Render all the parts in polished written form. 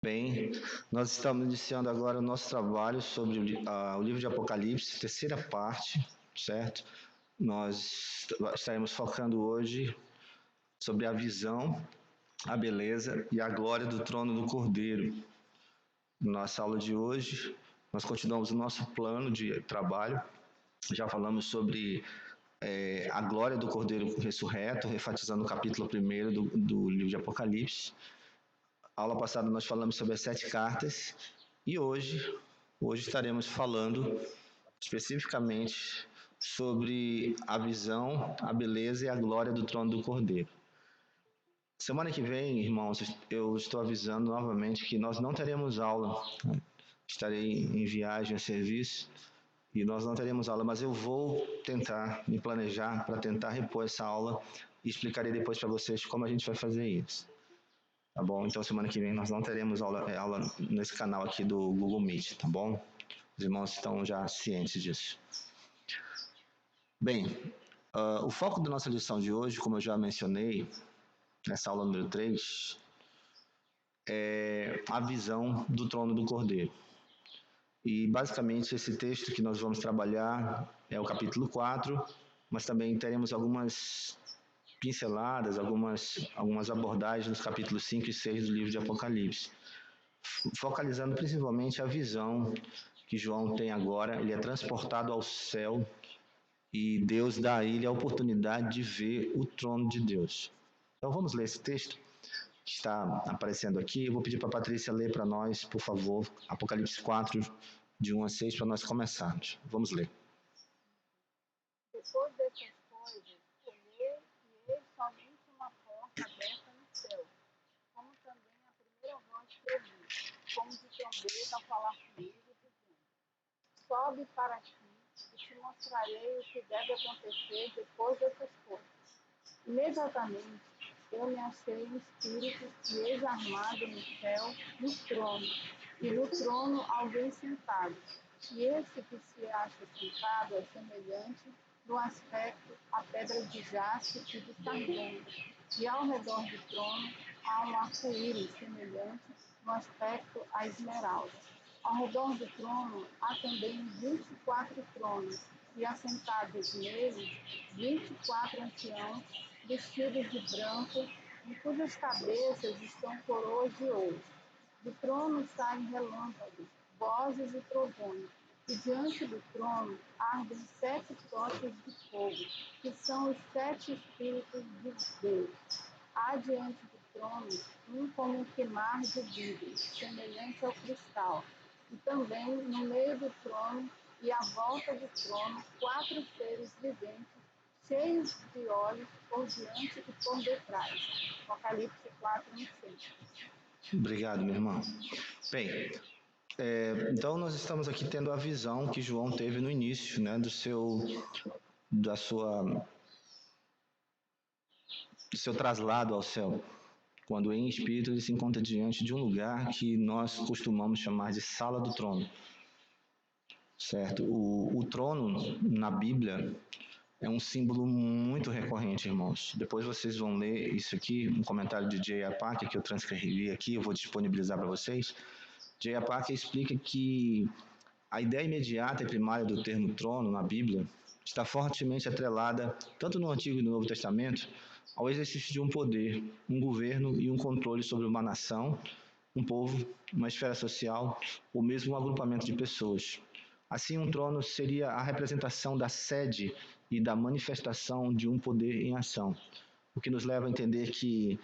Bem, nós estamos iniciando agora o nosso trabalho sobre o livro de Apocalipse, terceira parte, certo? Nós estaremos focando hoje sobre a visão, a beleza e a glória do trono do Cordeiro. Nossa aula de hoje, nós continuamos o nosso plano de trabalho. Já falamos sobre a glória do Cordeiro ressurreto, enfatizando o capítulo 1 do livro de Apocalipse. A aula passada nós falamos sobre as 7 cartas e hoje estaremos falando especificamente sobre a visão, a beleza e a glória do trono do Cordeiro. Semana que vem, irmãos, eu estou avisando novamente que nós não teremos aula. Estarei em viagem a serviço e nós não teremos aula, mas eu vou tentar me planejar para tentar repor essa aula e explicarei depois para vocês como a gente vai fazer isso. Tá bom? Então, semana que vem nós não teremos aula nesse canal aqui do Google Meet, tá bom? Os irmãos estão já cientes disso. Bem, o foco da nossa lição de hoje, como eu já mencionei, nessa aula número 3, é a visão do trono do Cordeiro. E, basicamente, esse texto que nós vamos trabalhar é o capítulo 4, mas também teremos algumas pinceladas, algumas abordagens nos capítulos 5 e 6 do livro de Apocalipse, focalizando principalmente a visão que João tem agora. Ele é transportado ao céu e Deus dá a ele a oportunidade de ver o trono de Deus. Então vamos ler esse texto que está aparecendo aqui. Eu vou pedir para a Patrícia ler para nós, por favor, Apocalipse 4, de 1 a 6, para nós começarmos. Vamos ler. Depois dessas coisas, olhei e eis somente uma porta aberta no céu, como também a primeira voz que ouvi, como de trombeta a falar comigo, dizendo: sobe para aqui e te mostrarei o que deve acontecer depois dessas coisas. Imediatamente eu me achei em espírito e eis armado no céu, no trono, e no trono alguém sentado. E esse que se acha sentado é semelhante no aspecto à pedra de jaspe e de sardônio, e ao redor do trono há um arco-íris semelhante no aspecto à esmeralda. Ao redor do trono há também 24 tronos, e assentados neles 24 anciãos, vestidos de branco, em cujas cabeças estão coroas de ouro. Do trono saem relâmpagos, vozes e trovões, e diante do trono ardem 7 tochas de fogo, que são os 7 Espíritos de Deus. Há diante do trono um como que mar de vidro, semelhante ao cristal, e também no meio do trono e à volta do trono 4 seres viventes, cheios de olhos por diante e por detrás. Apocalipse 4, 6. Obrigado, meu irmão. Bem, então nós estamos aqui tendo a visão que João teve no início, né, do seu traslado ao céu, quando em espírito ele se encontra diante de um lugar que nós costumamos chamar de sala do trono, certo? O trono na Bíblia é um símbolo muito recorrente, irmãos. Depois vocês vão ler isso aqui, um comentário de J.I. Packer que eu transcrevi aqui, eu vou disponibilizar para vocês. J.I. Packer explica que a ideia imediata e primária do termo trono na Bíblia está fortemente atrelada, tanto no Antigo e no Novo Testamento, ao exercício de um poder, um governo e um controle sobre uma nação, um povo, uma esfera social ou mesmo um agrupamento de pessoas. Assim, um trono seria a representação da sede e da manifestação de um poder em ação, o que nos leva a entender que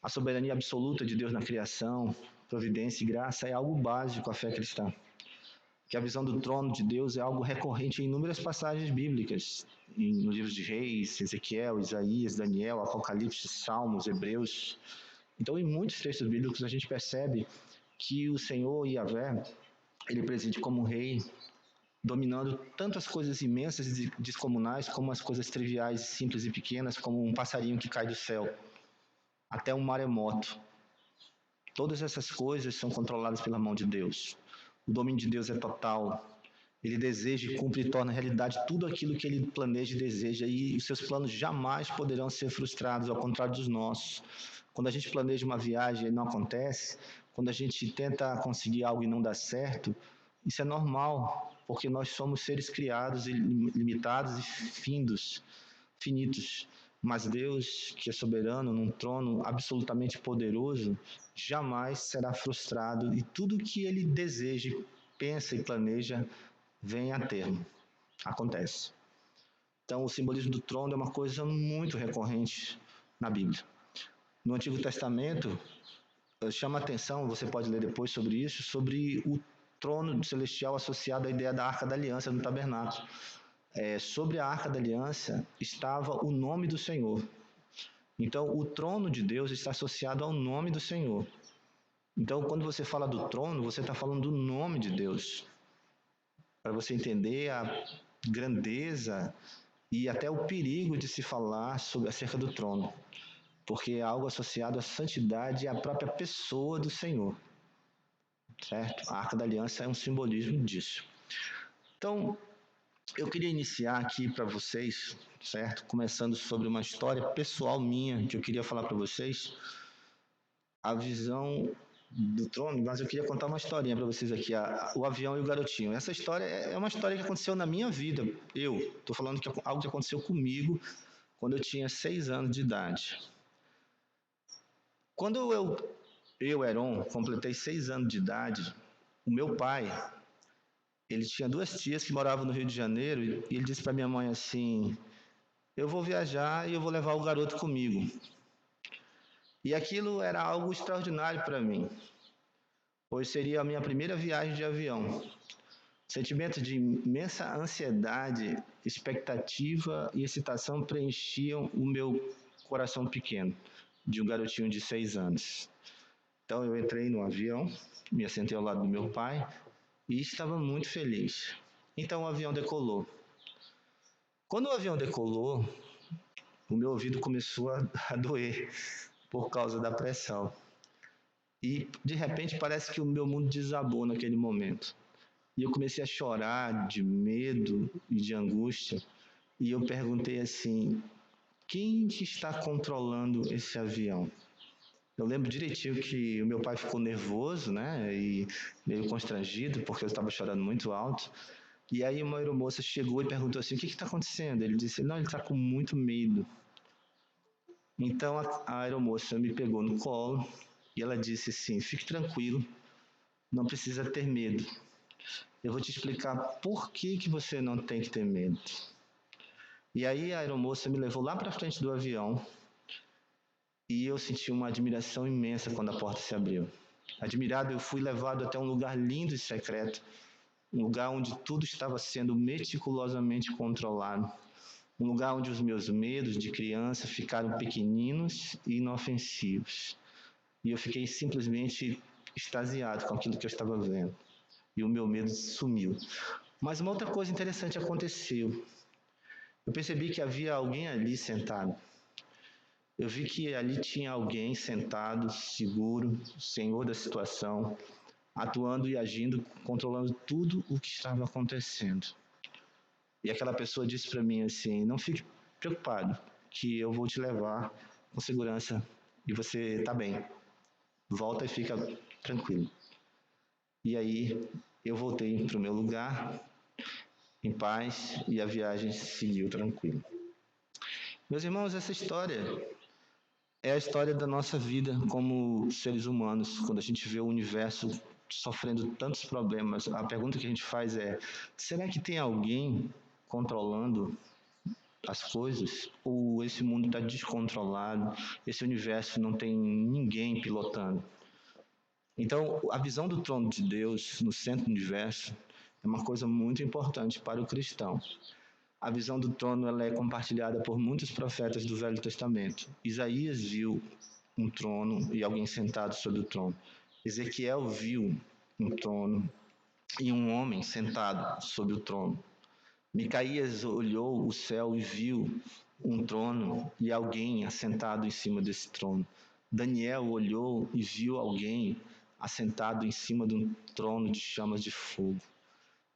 a soberania absoluta de Deus na criação, providência e graça é algo básico à fé cristã. Que a visão do trono de Deus é algo recorrente em inúmeras passagens bíblicas, nos livros de Reis, Ezequiel, Isaías, Daniel, Apocalipse, Salmos, Hebreus. Então, em muitos textos bíblicos a gente percebe que o Senhor Yahvé, ele preside como rei, dominando tanto as coisas imensas e descomunais como as coisas triviais, simples e pequenas, como um passarinho que cai do céu, até um maremoto. Todas essas coisas são controladas pela mão de Deus. O domínio de Deus é total. Ele deseja e cumpre e torna realidade tudo aquilo que ele planeja e deseja, e os seus planos jamais poderão ser frustrados, ao contrário dos nossos. Quando a gente planeja uma viagem e não acontece, quando a gente tenta conseguir algo e não dá certo, isso é normal, porque nós somos seres criados, limitados e finitos. Mas Deus, que é soberano, num trono absolutamente poderoso, jamais será frustrado e tudo que ele deseja, pensa e planeja vem a termo, acontece. Então, o simbolismo do trono é uma coisa muito recorrente na Bíblia. No Antigo Testamento, chama a atenção, você pode ler depois sobre isso, sobre o trono celestial associado à ideia da Arca da Aliança no tabernáculo. Sobre a Arca da Aliança estava o nome do Senhor. Então, o trono de Deus está associado ao nome do Senhor. Então, quando você fala do trono, você está falando do nome de Deus. Para você entender a grandeza e até o perigo de se falar acerca do trono. Porque é algo associado à santidade e à própria pessoa do Senhor. Certo? A Arca da Aliança é um simbolismo disso. Então, eu queria iniciar aqui para vocês, certo? Começando sobre uma história pessoal minha que eu queria falar para vocês, a visão do trono, mas eu queria contar uma historinha para vocês aqui, o avião e o garotinho. Essa história é uma história que aconteceu na minha vida. Eu estou falando que algo que aconteceu comigo quando eu tinha 6 anos de idade. Quando eu, Heron, completei 6 anos de idade, o meu pai, ele tinha 2 tias que moravam no Rio de Janeiro e ele disse para minha mãe assim: eu vou viajar e eu vou levar o garoto comigo. E aquilo era algo extraordinário para mim, pois seria a minha primeira viagem de avião. Sentimento de imensa ansiedade, expectativa e excitação preenchiam o meu coração pequeno, de um garotinho de 6 anos. Então eu entrei no avião, me assentei ao lado do meu pai e estava muito feliz. Então o avião decolou. Quando o avião decolou, o meu ouvido começou a doer por causa da pressão. E de repente parece que o meu mundo desabou naquele momento. E eu comecei a chorar de medo e de angústia. E eu perguntei assim: quem que está controlando esse avião? Eu lembro direitinho que o meu pai ficou nervoso, né? E meio constrangido, porque eu estava chorando muito alto. E aí uma aeromoça chegou e perguntou assim: o que está acontecendo? Ele disse: não, ele está com muito medo. Então a aeromoça me pegou no colo e ela disse assim: fique tranquilo, não precisa ter medo. Eu vou te explicar por que você não tem que ter medo. E aí a aeromoça me levou lá para frente do avião e eu senti uma admiração imensa quando a porta se abriu. Admirado, eu fui levado até um lugar lindo e secreto, um lugar onde tudo estava sendo meticulosamente controlado, um lugar onde os meus medos de criança ficaram pequeninos e inofensivos. E eu fiquei simplesmente extasiado com aquilo que eu estava vendo. E o meu medo sumiu. Mas uma outra coisa interessante aconteceu. Eu percebi que havia alguém ali sentado. Eu vi que ali tinha alguém sentado, seguro, senhor da situação, atuando e agindo, controlando tudo o que estava acontecendo. E aquela pessoa disse para mim assim: não fique preocupado, que eu vou te levar com segurança e você está bem. Volta e fica tranquilo. E aí eu voltei para o meu lugar, em paz, e a viagem seguiu tranquila. Meus irmãos, essa história é a história da nossa vida como seres humanos, quando a gente vê o universo sofrendo tantos problemas. A pergunta que a gente faz é: será que tem alguém controlando as coisas? Ou esse mundo está descontrolado, esse universo não tem ninguém pilotando? Então, a visão do trono de Deus no centro do universo é uma coisa muito importante para o cristão. A visão do trono ela é compartilhada por muitos profetas do Velho Testamento. Isaías viu um trono e alguém sentado sobre o trono. Ezequiel viu um trono e um homem sentado sobre o trono. Micaías olhou o céu e viu um trono e alguém assentado em cima desse trono. Daniel olhou e viu alguém assentado em cima de um trono de chamas de fogo.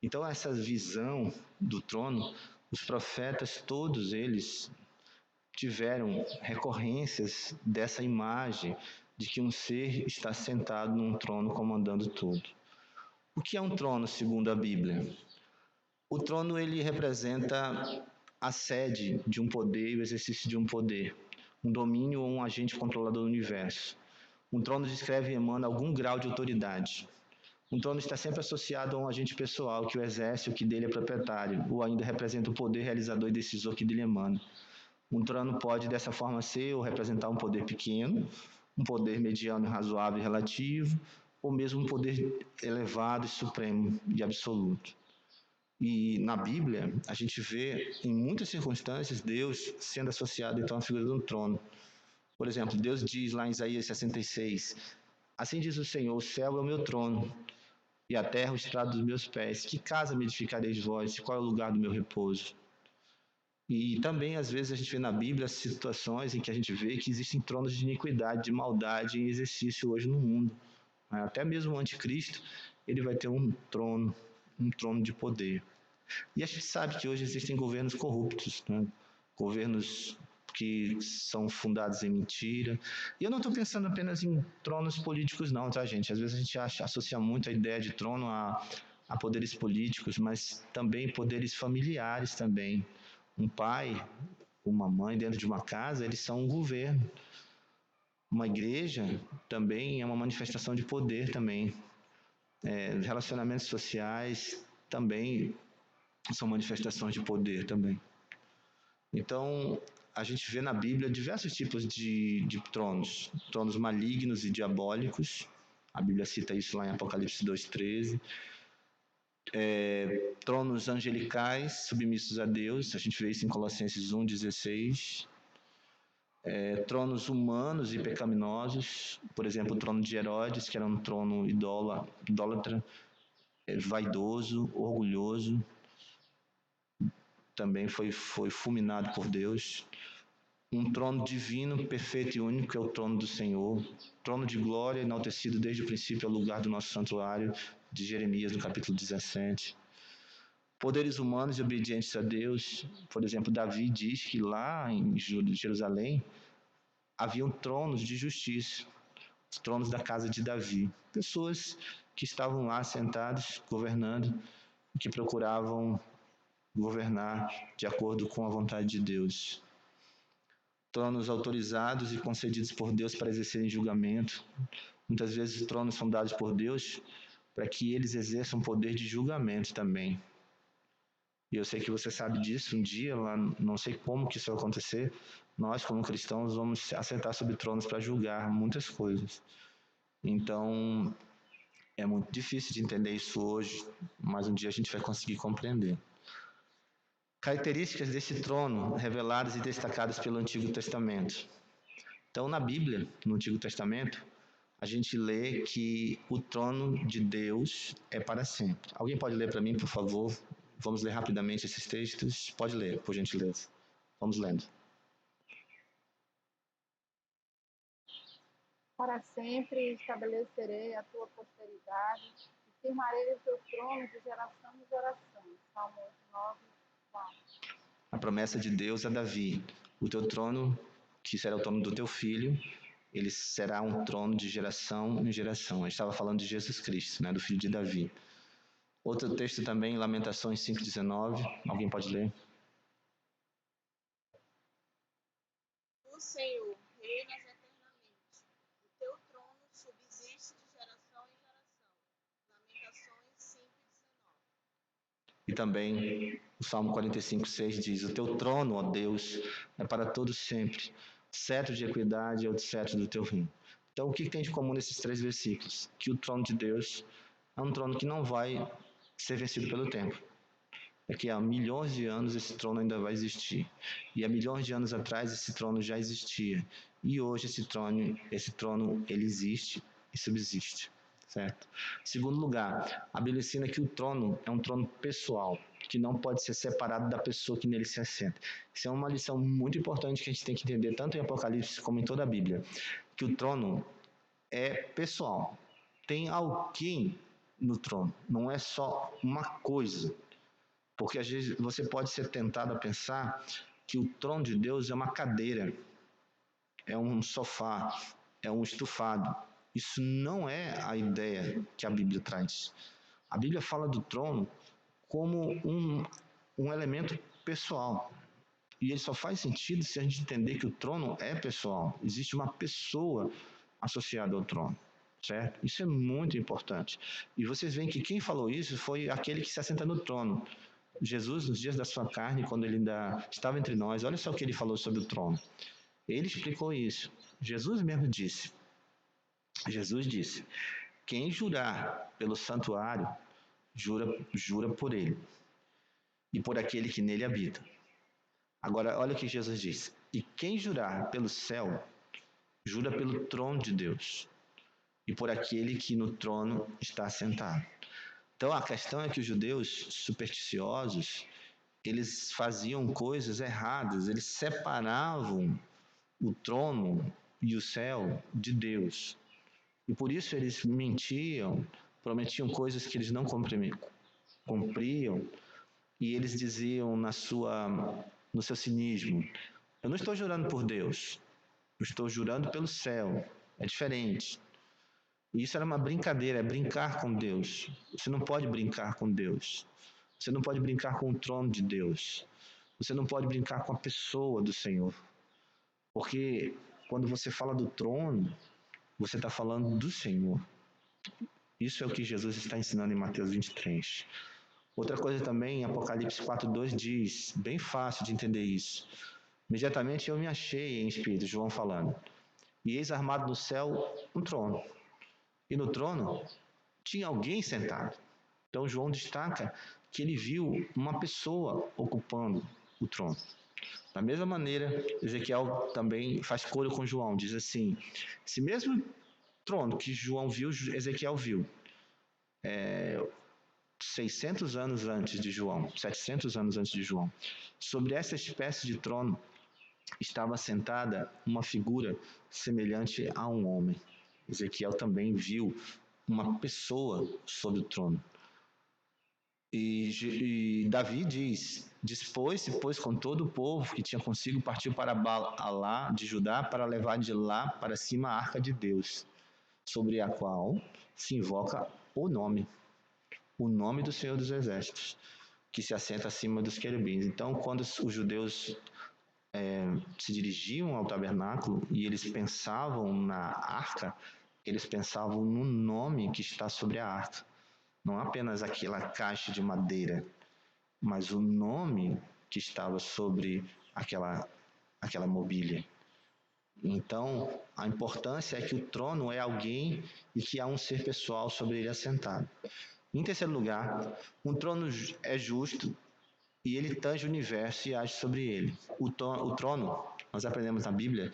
Então, essa visão do trono, os profetas, todos eles tiveram recorrências dessa imagem de que um ser está sentado num trono comandando tudo. O que é um trono segundo a Bíblia? O trono ele representa a sede de um poder e o exercício de um poder, um domínio ou um agente controlador do universo. Um trono descreve e emana algum grau de autoridade. Um trono está sempre associado a um agente pessoal que o exerce, o que dele é proprietário, ou ainda representa o poder realizador e decisor que dele emana. Um trono pode, dessa forma, ser ou representar um poder pequeno, um poder mediano, razoável e relativo, ou mesmo um poder elevado, supremo e absoluto. E na Bíblia, a gente vê, em muitas circunstâncias, Deus sendo associado, então, à figura de um trono. Por exemplo, Deus diz lá em Isaías 66, assim diz o Senhor, o céu é o meu trono, e a terra o estrado dos meus pés. Que casa me edificareis vós? Qual é o lugar do meu repouso? E também, às vezes, a gente vê na Bíblia situações em que a gente vê que existem tronos de iniquidade, de maldade em exercício hoje no mundo. Até mesmo o anticristo, ele vai ter um trono de poder. E a gente sabe que hoje existem governos corruptos, né? Governos que são fundados em mentira. E eu não estou pensando apenas em tronos políticos não, tá, gente? Às vezes a gente associa muito a ideia de trono a poderes políticos, mas também poderes familiares também. Um pai, uma mãe dentro de uma casa, eles são um governo. Uma igreja também é uma manifestação de poder também. Relacionamentos sociais também são manifestações de poder também. Então, a gente vê na Bíblia diversos tipos de tronos. Tronos malignos e diabólicos. A Bíblia cita isso lá em Apocalipse 2,13. Tronos angelicais, submissos a Deus. A gente vê isso em Colossenses 1,16. Tronos humanos e pecaminosos. Por exemplo, o trono de Herodes, que era um trono idólatra, vaidoso, orgulhoso. Também foi fulminado por Deus. Um trono divino, perfeito e único, que é o trono do Senhor. Trono de glória, enaltecido desde o princípio ao lugar do nosso santuário, de Jeremias, no capítulo 17. Poderes humanos e obedientes a Deus. Por exemplo, Davi diz que lá em Jerusalém haviam tronos de justiça, os tronos da casa de Davi. Pessoas que estavam lá sentadas, governando, que procuravam governar de acordo com a vontade de Deus. Tronos autorizados e concedidos por Deus para exercerem julgamento. Muitas vezes tronos são dados por Deus para que eles exerçam poder de julgamento também. E eu sei que você sabe disso, um dia, lá, não sei como que isso vai acontecer, nós como cristãos vamos assentar sobre tronos para julgar muitas coisas. Então, é muito difícil de entender isso hoje, mas um dia a gente vai conseguir compreender. Características desse trono reveladas e destacadas pelo Antigo Testamento. Então, na Bíblia, no Antigo Testamento, a gente lê que o trono de Deus é para sempre. Alguém pode ler para mim, por favor? Vamos ler rapidamente esses textos. Pode ler, por gentileza. Vamos lendo. Para sempre estabelecerei a tua posteridade e firmarei o teu trono de geração em geração. Salmo 9, 4. A promessa de Deus a Davi. O teu trono, que será o trono do teu filho, ele será um trono de geração em geração. A gente estava falando de Jesus Cristo, né, do filho de Davi. Outro texto também, Lamentações 5,19. Alguém pode ler? O Senhor reinas eternamente. O teu trono subsiste de geração em geração. Lamentações 5:19. E também o Salmo 45:6 diz: o teu trono, ó Deus, é para todos sempre. Cetro de equidade é o cetro do teu reino. Então, o que tem de comum nesses três versículos? Que o trono de Deus é um trono que não vai ser vencido pelo tempo. É que há milhões de anos esse trono ainda vai existir. E há milhões de anos atrás esse trono já existia. E hoje esse trono ele existe e subsiste. Certo? Segundo lugar, a Bíblia ensina que o trono é um trono pessoal, que não pode ser separado da pessoa que nele se assenta. Isso é uma lição muito importante que a gente tem que entender, tanto em Apocalipse como em toda a Bíblia, que o trono é pessoal. Tem alguém no trono, não é só uma coisa. Porque às vezes você pode ser tentado a pensar que o trono de Deus é uma cadeira, é um sofá, é um estufado. Isso não é a ideia que a Bíblia traz. A Bíblia fala do trono como um elemento pessoal. E ele só faz sentido se a gente entender que o trono é pessoal. Existe uma pessoa associada ao trono, certo? Isso é muito importante. E vocês veem que quem falou isso foi aquele que se assenta no trono. Jesus, nos dias da sua carne, quando ele ainda estava entre nós, olha só o que ele falou sobre o trono. Ele explicou isso. Jesus mesmo disse. Jesus disse: quem jurar pelo santuário, jura por ele e por aquele que nele habita. Agora, olha o que Jesus disse: e quem jurar pelo céu, jura pelo trono de Deus e por aquele que no trono está sentado. Então, a questão é que os judeus supersticiosos, eles faziam coisas erradas, eles separavam o trono e o céu de Deus. E por isso eles mentiam, prometiam coisas que eles não cumpriam, e eles diziam no seu cinismo: eu não estou jurando por Deus, eu estou jurando pelo céu. É diferente. E isso era uma brincadeira, é brincar com Deus. Você não pode brincar com Deus. Você não pode brincar com o trono de Deus. Você não pode brincar com a pessoa do Senhor. Porque quando você fala do trono, você está falando do Senhor. Isso é o que Jesus está ensinando em Mateus 23. Outra coisa também, em Apocalipse 4:2 diz, bem fácil de entender isso. Imediatamente eu me achei em espírito, João falando. E eis armado no céu um trono. E no trono tinha alguém sentado. Então João destaca que ele viu uma pessoa ocupando o trono. Da mesma maneira, Ezequiel também faz coro com João, diz assim: esse mesmo trono que João viu, Ezequiel viu. 600 anos antes de João, 700 anos antes de João. Sobre essa espécie de trono estava sentada uma figura semelhante a um homem. Ezequiel também viu uma pessoa sobre o trono. E Davi diz: dispôs-se, pois, com todo o povo que tinha consigo, partiu para Baalá de Judá para levar de lá para cima a arca de Deus, sobre a qual se invoca o nome do Senhor dos Exércitos, que se assenta acima dos querubins. Então, quando os judeus se dirigiam ao tabernáculo e eles pensavam na arca, eles pensavam no nome que está sobre a arca. Não apenas aquela caixa de madeira, mas o nome que estava sobre aquela mobília. Então, a importância é que o trono é alguém e que há um ser pessoal sobre ele assentado. Em terceiro lugar, um trono é justo e ele tange o universo e age sobre ele. O trono, nós aprendemos na Bíblia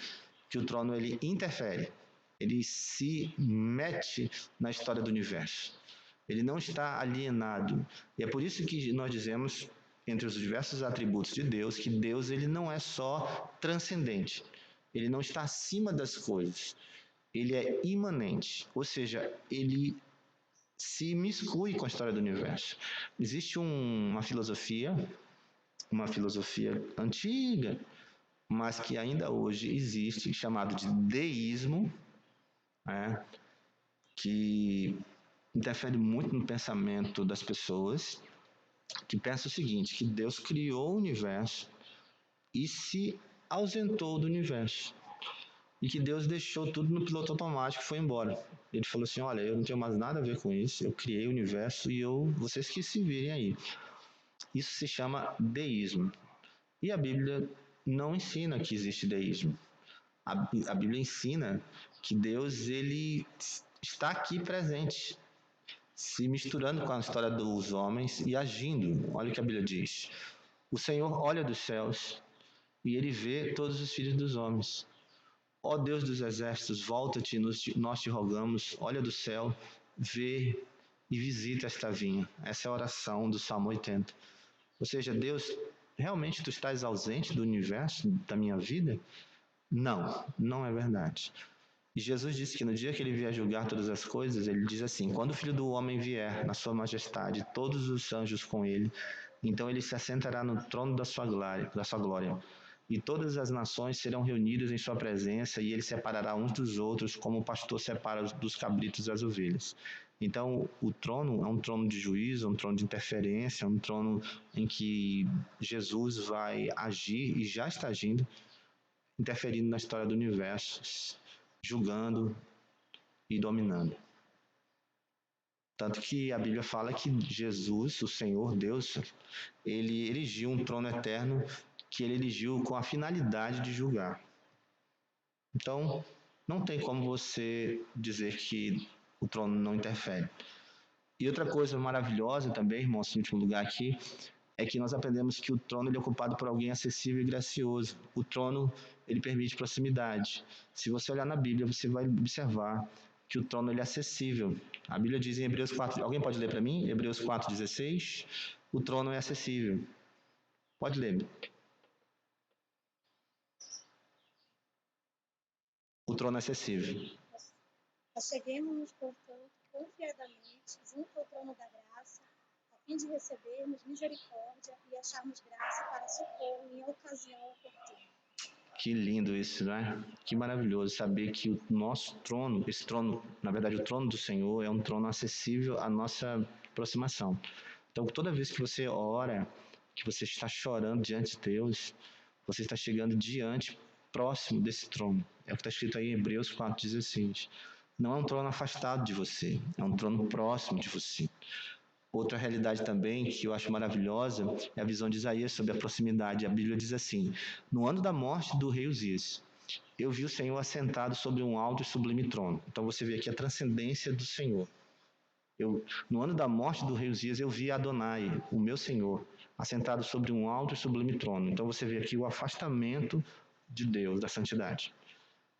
que o trono ele interfere, ele se mete na história do universo. Ele não está alienado. E é por isso que nós dizemos, entre os diversos atributos de Deus, que Deus ele não é só transcendente. Ele não está acima das coisas. Ele é imanente, ou seja, ele se miscui com a história do universo. Existe uma filosofia antiga, mas que ainda hoje existe, chamado de deísmo, que interfere muito no pensamento das pessoas, que pensa o seguinte, que Deus criou o universo e se ausentou do universo. E que Deus deixou tudo no piloto automático e foi embora. Ele falou assim, olha, eu não tenho mais nada a ver com isso, eu criei o universo e vocês que se virem aí. Isso se chama deísmo. E a Bíblia não ensina que existe deísmo. A Bíblia ensina que Deus ele está aqui presente, se misturando com a história dos homens e agindo. Olha o que a Bíblia diz. O Senhor olha dos céus e ele vê todos os filhos dos homens. Ó Deus dos exércitos, volta-te, nós te rogamos, olha do céu, vê e visita esta vinha. Essa é a oração do Salmo 80. Ou seja, Deus, realmente tu estás ausente do universo, da minha vida? Não, não é verdade. E Jesus disse que no dia que ele vier julgar todas as coisas, ele diz assim, quando o Filho do Homem vier na sua majestade, todos os anjos com ele, então ele se assentará no trono da sua glória. e todas as nações serão reunidas em sua presença, e ele separará uns dos outros, como o pastor separa dos cabritos das ovelhas. Então, o trono é um trono de juízo, é um trono de interferência, é um trono em que Jesus vai agir e já está agindo, interferindo na história do universo, julgando e dominando. Tanto que a Bíblia fala que Jesus, o Senhor Deus, ele erigiu um trono eterno que ele erigiu com a finalidade de julgar. Então, não tem como você dizer que o trono não interfere. E outra coisa maravilhosa também, irmãos, em último lugar aqui, é que nós aprendemos que o trono ele é ocupado por alguém acessível e gracioso. O trono, ele permite proximidade. Se você olhar na Bíblia, você vai observar que o trono ele é acessível. A Bíblia diz em Hebreus 4, alguém pode ler para mim? Hebreus 4,16, o trono é acessível. Pode ler. O trono é acessível. Acheguemo-nos, portanto, confiadamente junto ao trono da graça, a fim de recebermos misericórdia e acharmos graça para socorro em ocasião oportuna. Que lindo isso, não é? Que maravilhoso saber que o nosso trono, esse trono, na verdade o trono do Senhor é um trono acessível à nossa aproximação. Então toda vez que você ora, que você está chorando diante de Deus, você está chegando diante, próximo desse trono. É o que está escrito aí em Hebreus 4,16. Não é um trono afastado de você, é um trono próximo de você. Outra realidade também que eu acho maravilhosa é a visão de Isaías sobre a proximidade. A Bíblia diz assim: no ano da morte do rei Uzias, eu vi o Senhor assentado sobre um alto e sublime trono. Então você vê aqui a transcendência do Senhor. No ano da morte do rei Uzias, eu vi Adonai, o meu Senhor, assentado sobre um alto e sublime trono. Então você vê aqui o afastamento de Deus, da santidade.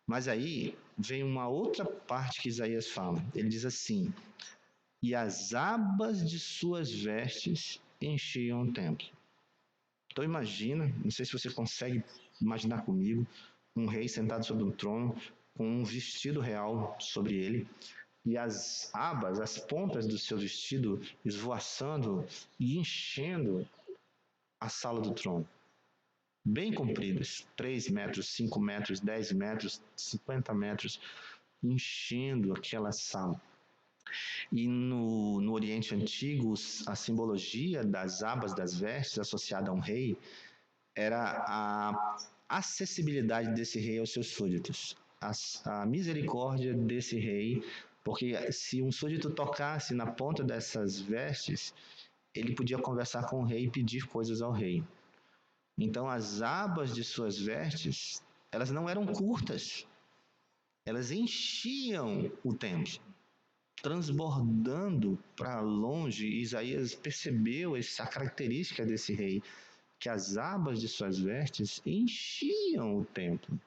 Mas aí vem uma outra parte que Isaías fala. Ele diz assim: e as abas de suas vestes enchiam o templo. Então imagina, não sei se você consegue imaginar comigo, um rei sentado sobre um trono, com um vestido real sobre ele, e as abas, as pontas do seu vestido esvoaçando e enchendo a sala do trono. Bem compridas, 3 metros, 5 metros, 10 metros, 50 metros, enchendo aquela sala. E no Oriente Antigo, a simbologia das abas das vestes associada a um rei era a acessibilidade desse rei aos seus súditos, a misericórdia desse rei, porque se um súdito tocasse na ponta dessas vestes, ele podia conversar com o rei e pedir coisas ao rei. Então, as abas de suas vestes, elas não eram curtas, elas enchiam o templo, transbordando para longe. Isaías percebeu essa característica desse rei, que as abas de suas vestes enchiam o templo.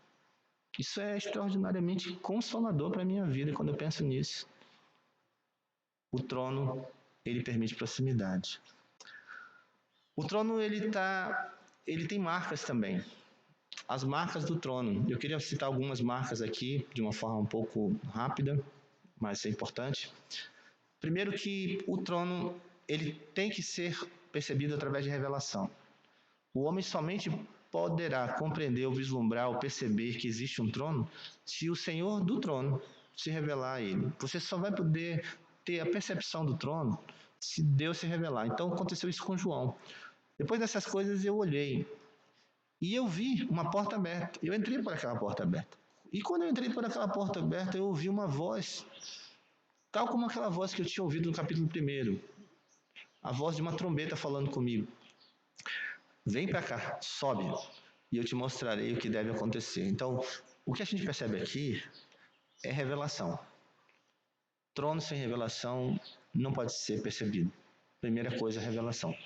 Isso é extraordinariamente consolador para a minha vida quando eu penso nisso. O trono, ele permite proximidade. O trono, ele tem marcas também. As marcas do trono. Eu queria citar algumas marcas aqui, de uma forma um pouco rápida, mas é importante. Primeiro que o trono, ele tem que ser percebido através de revelação. O homem somente poderá compreender, ou vislumbrar, ou perceber que existe um trono se o Senhor do trono se revelar a ele. Você só vai poder ter a percepção do trono se Deus se revelar. Então aconteceu isso com João. Depois dessas coisas eu olhei e eu vi uma porta aberta. Eu entrei por aquela porta aberta. E quando eu entrei por aquela porta aberta, eu ouvi uma voz, tal como aquela voz que eu tinha ouvido no capítulo 1, a voz de uma trombeta falando comigo. Vem para cá, sobe, e eu te mostrarei o que deve acontecer. Então, o que a gente percebe aqui é revelação. Trono sem revelação não pode ser percebido. Primeira coisa, revelação.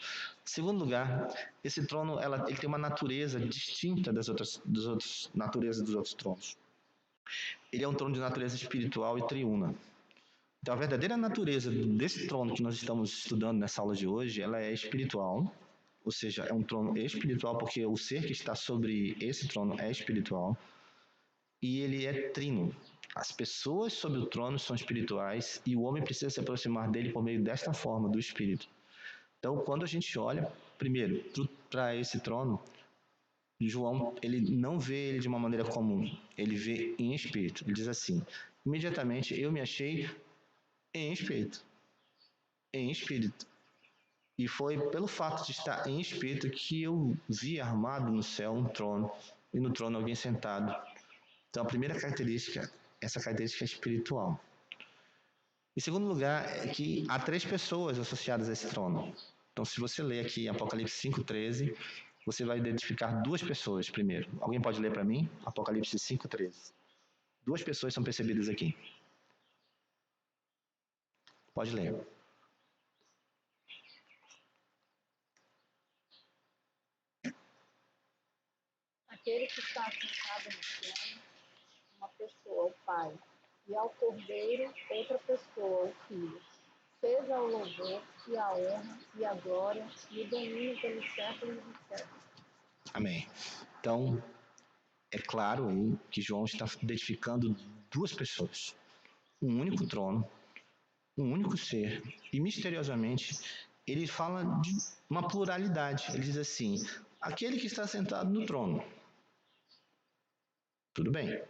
Segundo lugar, esse trono ele tem uma natureza distinta das outras naturezas dos outros tronos. Ele é um trono de natureza espiritual e triuna. Então, a verdadeira natureza desse trono que nós estamos estudando nessa aula de hoje, ela é espiritual, ou seja, é um trono espiritual porque o ser que está sobre esse trono é espiritual, e ele é trino. As pessoas sobre o trono são espirituais e o homem precisa se aproximar dele por meio desta forma, do espírito. Então, quando a gente olha, primeiro, para esse trono, João, ele não vê ele de uma maneira comum, ele vê em espírito. Ele diz assim: imediatamente eu me achei em espírito. Em espírito. E foi pelo fato de estar em espírito que eu vi armado no céu um trono, e no trono alguém sentado. Então, a primeira característica, essa característica é espiritual. Em segundo lugar, é que há 3 pessoas associadas a esse trono. Então, se você ler aqui Apocalipse 5:13, você vai identificar 2 pessoas primeiro. Alguém pode ler para mim? Apocalipse 5:13. 2 pessoas são percebidas aqui. Pode ler. Aquele que está sentado no trono, uma pessoa, o Pai, e ao Cordeiro, outra pessoa, o Filho. Seja o louvor e a honra e a glória e o domínio pelos séculos dos séculos. Amém. Então, é claro aí que João está identificando 2 pessoas. Um único trono, um único ser. E misteriosamente, ele fala de uma pluralidade. Ele diz assim: aquele que está sentado no trono. Tudo bem.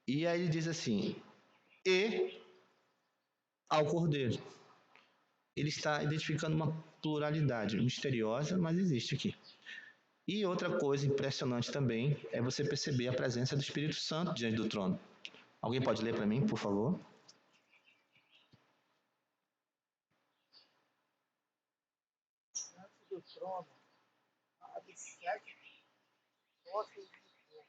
E aí ele diz assim: e ao Cordeiro. Ele está identificando uma pluralidade misteriosa, mas existe aqui. E outra coisa impressionante também é você perceber a presença do Espírito Santo diante do trono. Alguém pode ler para mim, por favor? Diante do trono há 7 postos de fogo.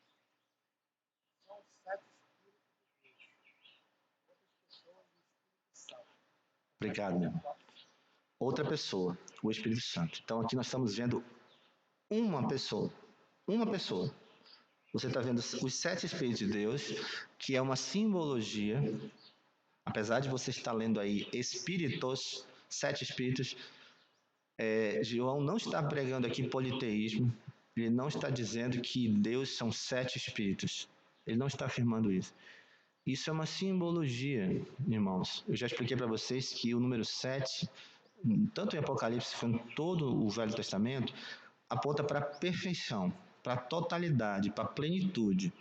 São 7 espíritos de Deus. Outras pessoas do Espírito Santo. Obrigado, meu irmão. Outra pessoa, o Espírito Santo. Então aqui nós estamos vendo uma pessoa. Uma pessoa. Você está vendo os 7 Espíritos de Deus, que é uma simbologia. Apesar de você estar lendo aí Espíritos, 7 Espíritos, João não está pregando aqui politeísmo. Ele não está dizendo que Deus são 7 Espíritos. Ele não está afirmando isso. Isso é uma simbologia, irmãos. Eu já expliquei para vocês que o número 7, tanto em Apocalipse quanto em todo o Velho Testamento, aponta para a perfeição, para a totalidade, para a plenitude.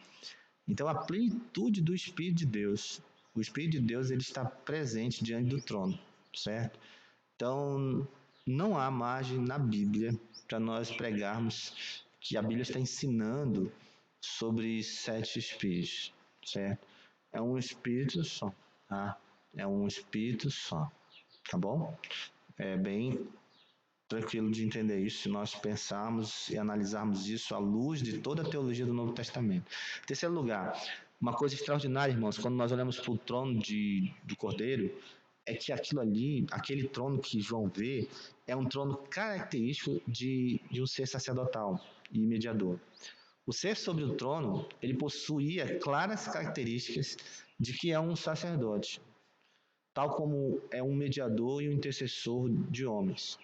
Então, a plenitude do Espírito de Deus. O Espírito de Deus ele está presente diante do trono, certo? Então, não há margem na Bíblia para nós pregarmos que a Bíblia está ensinando sobre 7 Espíritos, certo? É um Espírito só, tá? É um Espírito só, tá bom? É bem tranquilo de entender isso se nós pensarmos e analisarmos isso à luz de toda a teologia do Novo Testamento. Em terceiro lugar, uma coisa extraordinária, irmãos, quando nós olhamos para o trono do Cordeiro, é que aquilo ali, aquele trono que João vê, é um trono característico de um ser sacerdotal e mediador. O ser sobre o trono, ele possuía claras características de que é um sacerdote, tal como é um mediador e um intercessor de homens.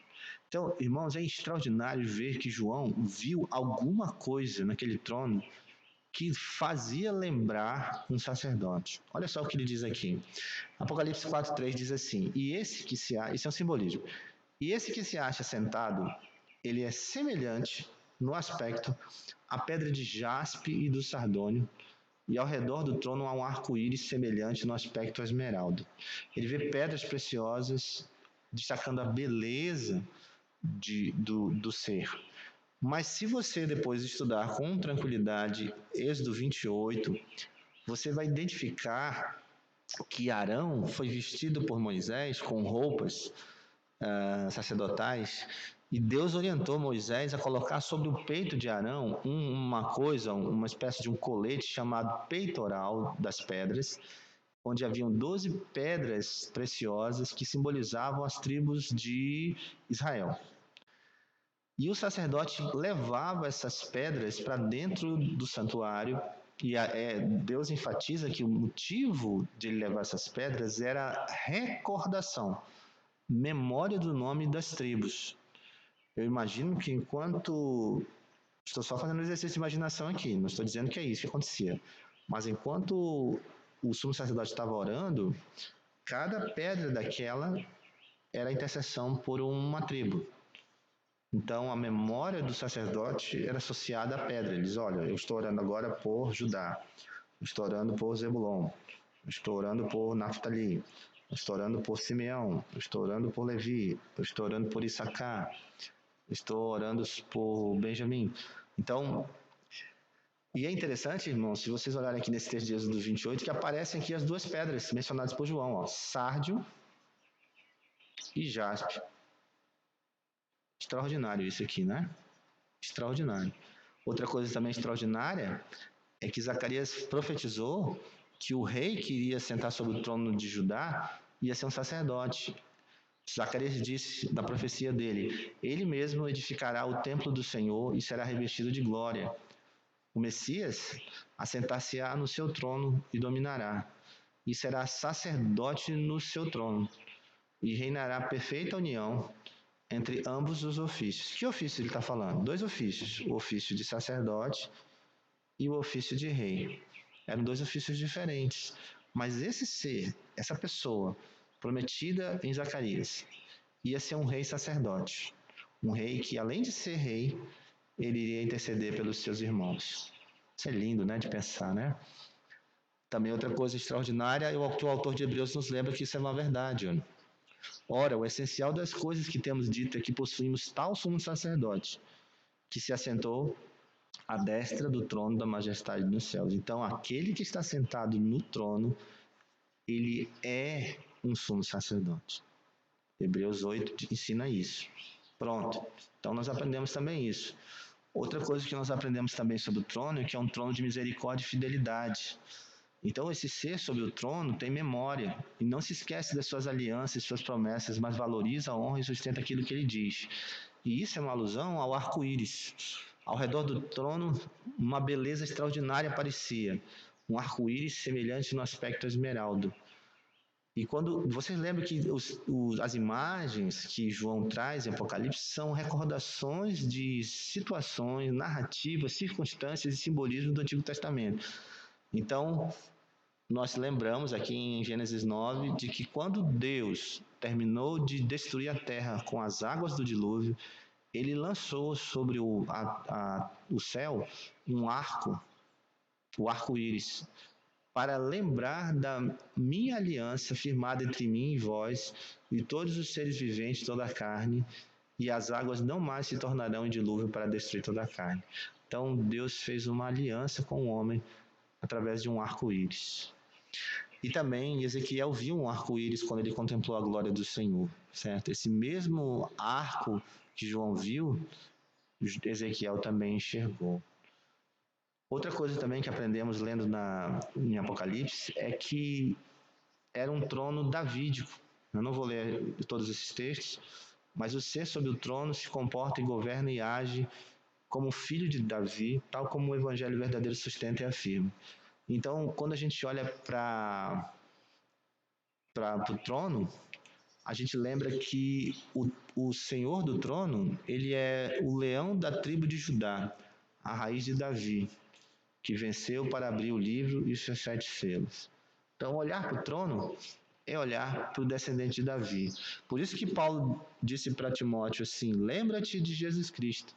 Então, irmãos, é extraordinário ver que João viu alguma coisa naquele trono que fazia lembrar um sacerdote. Olha só o que ele diz aqui. Apocalipse 4:3 diz assim: e esse que se acha, isso é um simbolismo. E esse que se acha sentado, ele é semelhante no aspecto à pedra de jaspe e do sardônio, e ao redor do trono há um arco-íris semelhante no aspecto à esmeralda. Ele vê pedras preciosas destacando a beleza do ser. Mas se você depois estudar com tranquilidade Êxodo 28, você vai identificar que Arão foi vestido por Moisés com roupas sacerdotais, e Deus orientou Moisés a colocar sobre o peito de Arão uma espécie de um colete chamado peitoral das pedras, onde haviam 12 pedras preciosas que simbolizavam as tribos de Israel. E o sacerdote levava essas pedras para dentro do santuário, e Deus enfatiza que o motivo de ele levar essas pedras era recordação, memória do nome das tribos. Eu imagino que enquanto... Estou só fazendo um exercício de imaginação aqui, não estou dizendo que é isso que acontecia. Mas enquanto o sumo sacerdote estava orando, cada pedra daquela era a intercessão por uma tribo. Então, a memória do sacerdote era associada à pedra. Ele diz, olha, eu estou orando agora por Judá, eu estou orando por Zebulon, eu estou orando por Naftali, eu estou orando por Simeão, eu estou orando por Levi, eu estou orando por Issacar, eu estou orando por Benjamim. Então, e é interessante, irmãos, se vocês olharem aqui nesse texto de Êxodo 28, que aparecem aqui as duas pedras mencionadas por João, ó, sárdio e jaspe. Extraordinário isso aqui, né? Extraordinário. Outra coisa também extraordinária é que Zacarias profetizou que o rei que iria sentar sobre o trono de Judá ia ser um sacerdote. Zacarias disse na profecia dele, ele mesmo edificará o templo do Senhor e será revestido de glória. O Messias assentar-se-á no seu trono e dominará, e será sacerdote no seu trono, e reinará perfeita união entre ambos os ofícios. Que ofício ele está falando? Dois ofícios, o ofício de sacerdote e o ofício de rei. Eram dois ofícios diferentes, mas esse ser, essa pessoa prometida em Zacarias, ia ser um rei sacerdote, um rei que além de ser rei, ele iria interceder pelos seus irmãos. Isso é lindo, né, de pensar, né? Também outra coisa extraordinária é o que o autor de Hebreus nos lembra que isso é uma verdade. Olha. Ora, o essencial das coisas que temos dito é que possuímos tal sumo sacerdote, que se assentou à destra do trono da majestade nos céus. Então, aquele que está sentado no trono, ele é um sumo sacerdote. Hebreus 8 ensina isso. Pronto. Então, nós aprendemos também isso. Outra coisa que nós aprendemos também sobre o trono é que é um trono de misericórdia e fidelidade. Então, esse ser sobre o trono tem memória e não se esquece das suas alianças, suas promessas, mas valoriza, honra e sustenta aquilo que ele diz. E isso é uma alusão ao arco-íris. Ao redor do trono, uma beleza extraordinária aparecia, um arco-íris semelhante no aspecto esmeraldo. E quando vocês lembram que as imagens que João traz em Apocalipse são recordações de situações, narrativas, circunstâncias e simbolismo do Antigo Testamento. Então, nós lembramos aqui em Gênesis 9 de que quando Deus terminou de destruir a terra com as águas do dilúvio, ele lançou sobre o céu um arco, o arco-íris, para lembrar da minha aliança firmada entre mim e vós e todos os seres viventes, toda a carne, e as águas não mais se tornarão em dilúvio para destruir toda a carne. Então Deus fez uma aliança com o homem através de um arco-íris. E também Ezequiel viu um arco-íris quando ele contemplou a glória do Senhor, certo? Esse mesmo arco que João viu, Ezequiel também enxergou. Outra coisa também que aprendemos lendo em Apocalipse é que era um trono davídico. Eu não vou ler todos esses textos, mas o ser sobre o trono se comporta e governa e age como filho de Davi, tal como o evangelho verdadeiro sustenta e afirma. Então, quando a gente olha para o trono, a gente lembra que o Senhor do trono, ele é o leão da tribo de Judá, a raiz de Davi, que venceu para abrir o livro e os seus 7 selos. Então, olhar para o trono é olhar para o descendente de Davi. Por isso que Paulo disse para Timóteo assim, lembra-te de Jesus Cristo,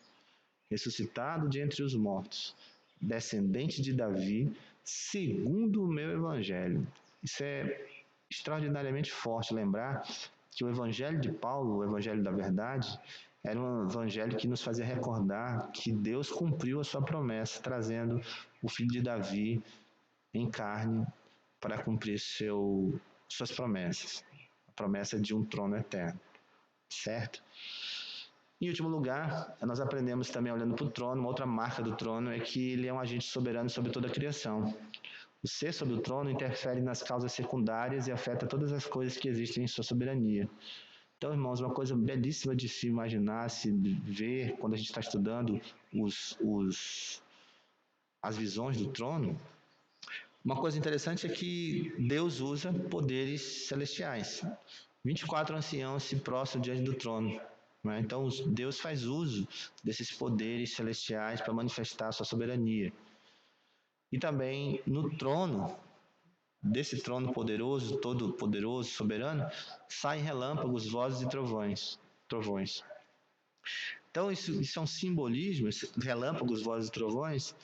ressuscitado de entre os mortos, descendente de Davi, segundo o meu evangelho. Isso é extraordinariamente forte lembrar que o evangelho de Paulo, o evangelho da verdade, era um evangelho que nos fazia recordar que Deus cumpriu a sua promessa, trazendo o filho de Davi em carne para cumprir suas promessas. A promessa de um trono eterno, certo? Em último lugar, nós aprendemos também, olhando para o trono, uma outra marca do trono é que ele é um agente soberano sobre toda a criação. O ser sobre o trono interfere nas causas secundárias e afeta todas as coisas que existem em sua soberania. Então, irmãos, uma coisa belíssima de se imaginar, se ver quando a gente está estudando as visões do trono. Uma coisa interessante é que Deus usa poderes celestiais. 24 anciãos se prostram diante do trono. Né? Então, Deus faz uso desses poderes celestiais para manifestar a sua soberania. E também no trono, desse trono poderoso, todo poderoso, soberano, saem relâmpagos, vozes e trovões. Então, isso é um simbolismo, relâmpagos, vozes e trovões,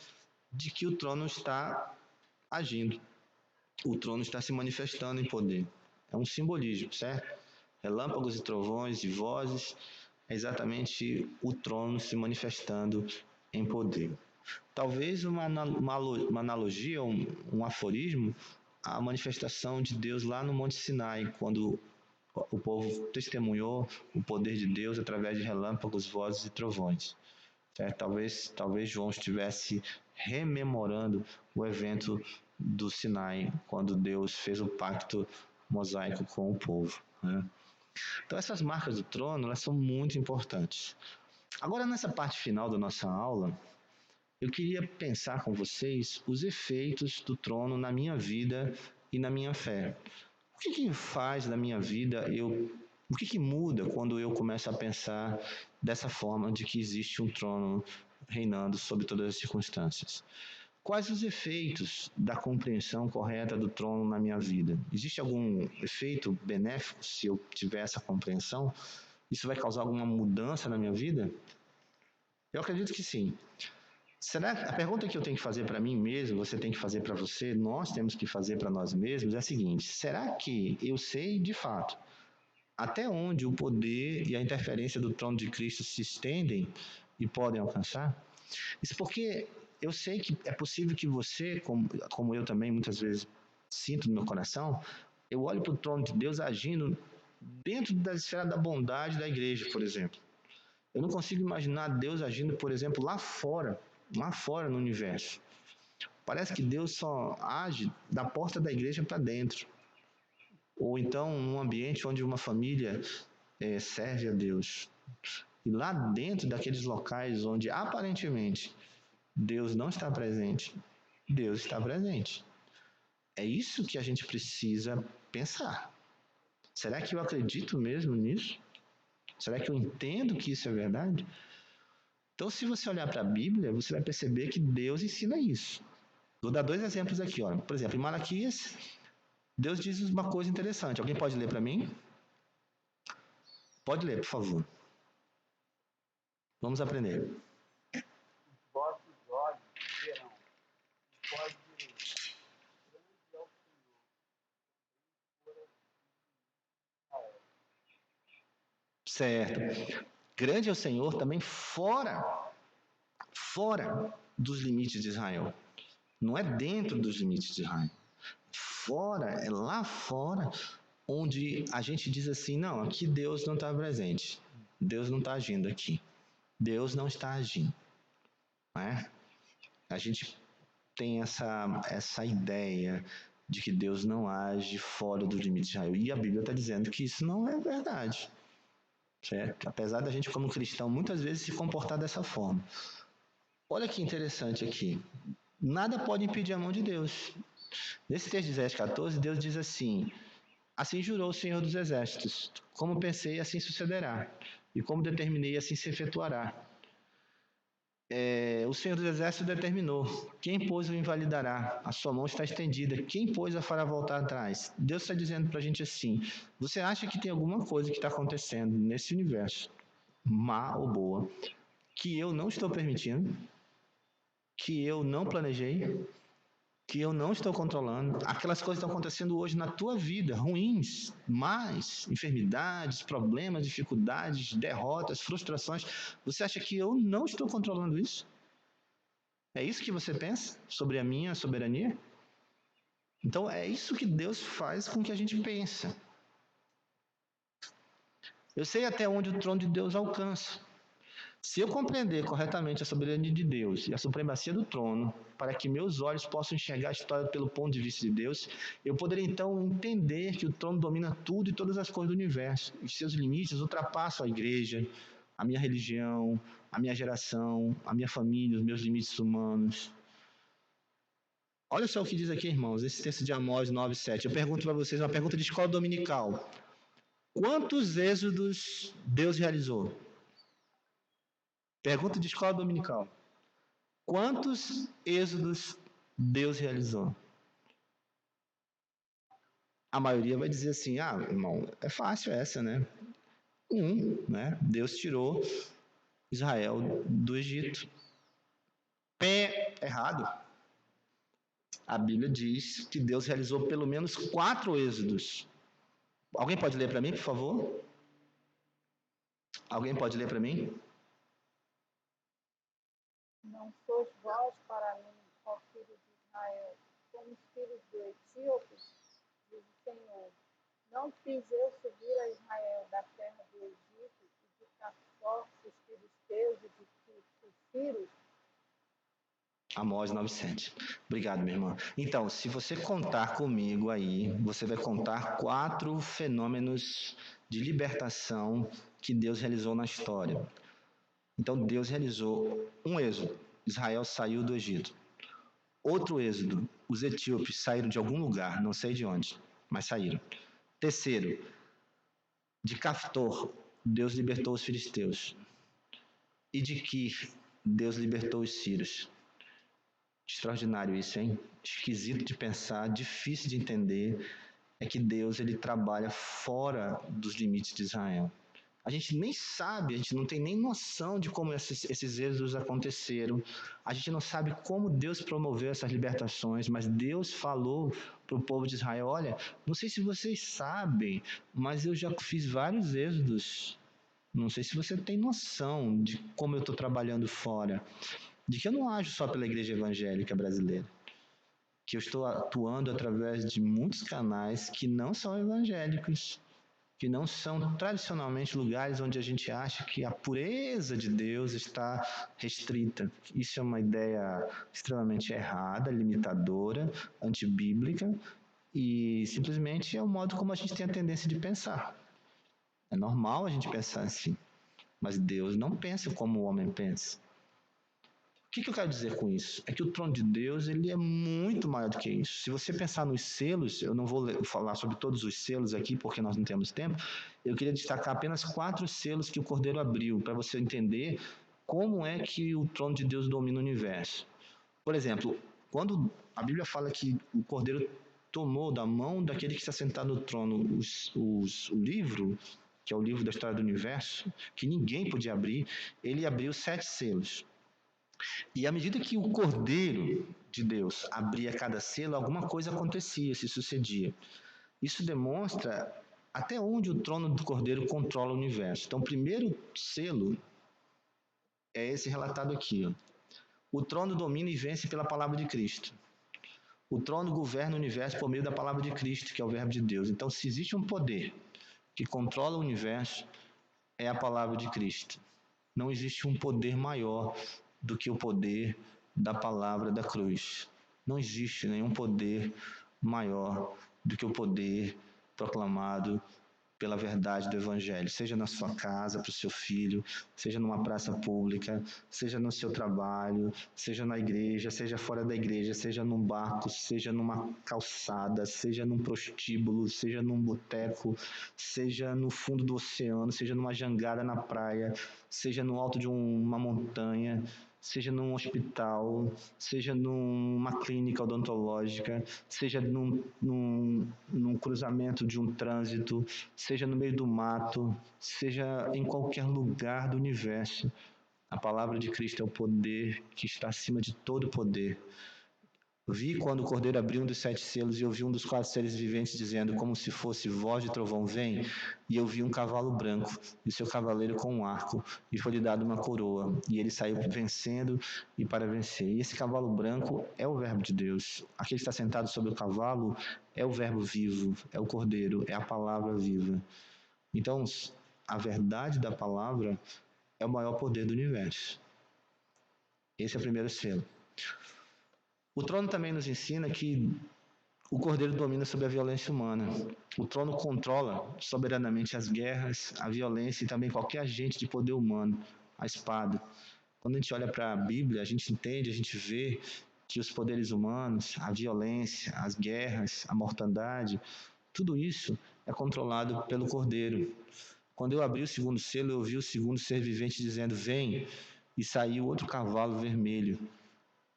de que o trono está agindo. O trono está se manifestando em poder. É um simbolismo, certo? Relâmpagos e trovões e vozes, é exatamente o trono se manifestando em poder. Talvez uma analogia, um aforismo, a manifestação de Deus lá no Monte Sinai, quando o povo testemunhou o poder de Deus através de relâmpagos, vozes e trovões. Certo? Talvez João estivesse rememorando o evento do Sinai, quando Deus fez o pacto mosaico com o povo. Né? Então, essas marcas do trono, elas são muito importantes. Agora, nessa parte final da nossa aula, eu queria pensar com vocês os efeitos do trono na minha vida e na minha fé. O que faz na minha vida o que muda quando eu começo a pensar dessa forma de que existe um trono reinando sobre todas as circunstâncias? Quais os efeitos da compreensão correta do trono na minha vida? Existe algum efeito benéfico se eu tiver essa compreensão? Isso vai causar alguma mudança na minha vida? Eu acredito que sim. A pergunta que eu tenho que fazer para mim mesmo, você tem que fazer para você, nós temos que fazer para nós mesmos é a seguinte: será que eu sei de fato até onde o poder e a interferência do trono de Cristo se estendem e podem alcançar? Isso porque eu sei que é possível que você, como eu também muitas vezes sinto no meu coração, eu olho para o trono de Deus agindo dentro da esfera da bondade da igreja, por exemplo. Eu não consigo imaginar Deus agindo, por exemplo, lá fora no universo. Parece que Deus só age da porta da igreja para dentro. Ou então num ambiente onde uma família serve a Deus. E lá dentro daqueles locais onde aparentemente Deus não está presente, Deus está presente. É isso que a gente precisa pensar. Será que eu acredito mesmo nisso? Será que eu entendo que isso é verdade? Então, se você olhar para a Bíblia, você vai perceber que Deus ensina isso. Vou dar 2 exemplos aqui. Ó. Por exemplo, em Malaquias, Deus diz uma coisa interessante. Alguém pode ler para mim? Pode ler, por favor. Vamos aprender. Os vossos olhos verão, os vós direis, grande é o Senhor, fora de Israel. Certo. Grande é o Senhor também fora dos limites de Israel. Não é dentro dos limites de Israel. Fora, é lá fora, onde a gente diz assim, não, aqui Deus não está presente. Deus não está agindo aqui. Deus não está agindo. Não é? A gente tem essa ideia de que Deus não age fora dos limites de Israel. E a Bíblia está dizendo que isso não é verdade. Certo? Apesar da gente, como cristão, muitas vezes se comportar dessa forma. Olha que interessante aqui. Nada pode impedir a mão de Deus. Nesse texto de Isaías 14, Deus diz assim: assim jurou o Senhor dos Exércitos, como pensei, assim sucederá, e como determinei, assim se efetuará. O Senhor dos Exércitos determinou: quem, pois, o invalidará? A sua mão está estendida. Quem, pois, a fará voltar atrás? Deus está dizendo para a gente assim: você acha que tem alguma coisa que está acontecendo nesse universo, má ou boa, que eu não estou permitindo, que eu não planejei, que eu não estou controlando? Aquelas coisas estão acontecendo hoje na tua vida, ruins, más, enfermidades, problemas, dificuldades, derrotas, frustrações. Você acha que eu não estou controlando isso? É isso que você pensa sobre a minha soberania? Então é isso que Deus faz com que a gente pense. Eu sei até onde o trono de Deus alcança. Se eu compreender corretamente a soberania de Deus e a supremacia do trono, para que meus olhos possam enxergar a história pelo ponto de vista de Deus, eu poderei então entender que o trono domina tudo e todas as coisas do universo. E seus limites ultrapassam a igreja, a minha religião, a minha geração, a minha família, os meus limites humanos. Olha só o que diz aqui, irmãos, esse texto de Amós 9:7. Eu pergunto para vocês, uma pergunta de escola dominical. Quantos êxodos Deus realizou? Pergunta de escola dominical. Quantos êxodos Deus realizou? A maioria vai dizer assim, irmão, é fácil essa, né? Né? Deus tirou Israel do Egito. Pé errado. A Bíblia diz que Deus realizou pelo menos 4 êxodos. Alguém pode ler para mim, por favor? Alguém pode ler para mim? Não sois vós para mim, ó filhos de Israel, como os filhos do Etíope, diz o Senhor. Não fiz eu subir a Israel da terra do Egito e de Cassó, os filisteus e de Círios? Amós 9,7. Obrigado, minha irmã. Então, se você contar comigo aí, você vai contar 4 fenômenos de libertação que Deus realizou na história. Então, Deus realizou um êxodo. Israel saiu do Egito. Outro êxodo. Os etíopes saíram de algum lugar, não sei de onde, mas saíram. Terceiro, de Caftor, Deus libertou os filisteus. E de Quir, Deus libertou os sírios. Extraordinário isso, hein? Esquisito de pensar, difícil de entender, é que Deus ele trabalha fora dos limites de Israel. A gente nem sabe, a gente não tem nem noção de como esses êxodos aconteceram. A gente não sabe como Deus promoveu essas libertações, mas Deus falou para o povo de Israel, olha, não sei se vocês sabem, mas eu já fiz vários êxodos. Não sei se você tem noção de como eu estou trabalhando fora. De que eu não ajo só pela igreja evangélica brasileira, que eu estou atuando através de muitos canais que não são evangélicos, que não são tradicionalmente lugares onde a gente acha que a pureza de Deus está restrita. Isso é uma ideia extremamente errada, limitadora, antibíblica e simplesmente é o modo como a gente tem a tendência de pensar. É normal a gente pensar assim, mas Deus não pensa como o homem pensa. O que eu quero dizer com isso? É que o trono de Deus ele é muito maior do que isso. Se você pensar nos selos, eu não vou falar sobre todos os selos aqui, porque nós não temos tempo, eu queria destacar apenas 4 selos que o Cordeiro abriu, para você entender como é que o trono de Deus domina o universo. Por exemplo, quando a Bíblia fala que o Cordeiro tomou da mão daquele que está sentado no trono o livro, que é o livro da história do universo, que ninguém podia abrir, ele abriu 7 selos. E à medida que o Cordeiro de Deus abria cada selo, alguma coisa acontecia, se sucedia. Isso demonstra até onde o trono do Cordeiro controla o universo. Então, o primeiro selo é esse relatado aqui. Ó. O trono domina e vence pela palavra de Cristo. O trono governa o universo por meio da palavra de Cristo, que é o verbo de Deus. Então, se existe um poder que controla o universo, é a palavra de Cristo. Não existe um poder maior do que o poder da palavra da cruz. Não existe nenhum poder maior do que o poder proclamado pela verdade do Evangelho, seja na sua casa, para o seu filho, seja numa praça pública, seja no seu trabalho, seja na igreja, seja fora da igreja, seja num barco, seja numa calçada, seja num prostíbulo, seja num boteco, seja no fundo do oceano, seja numa jangada na praia, seja no alto de uma montanha, seja num hospital, seja numa clínica odontológica, seja num cruzamento de um trânsito, seja no meio do mato, seja em qualquer lugar do universo. A palavra de Cristo é o poder que está acima de todo poder. Vi quando o Cordeiro abriu um dos 7 selos e eu vi um dos 4 seres viventes dizendo, como se fosse voz de trovão, vem. E eu vi um cavalo branco e seu cavaleiro com um arco e foi-lhe dado uma coroa. E ele saiu vencendo e para vencer. E esse cavalo branco é o verbo de Deus. Aquele que está sentado sobre o cavalo é o verbo vivo, é o Cordeiro, é a palavra viva. Então, a verdade da palavra é o maior poder do universo. Esse é o primeiro selo. O trono também nos ensina que o Cordeiro domina sobre a violência humana. O trono controla soberanamente as guerras, a violência e também qualquer agente de poder humano, a espada. Quando a gente olha para a Bíblia, a gente entende, a gente vê que os poderes humanos, a violência, as guerras, a mortandade, tudo isso é controlado pelo Cordeiro. Quando eu abri o segundo selo, eu vi o segundo ser vivente dizendo, vem, e saiu outro cavalo vermelho.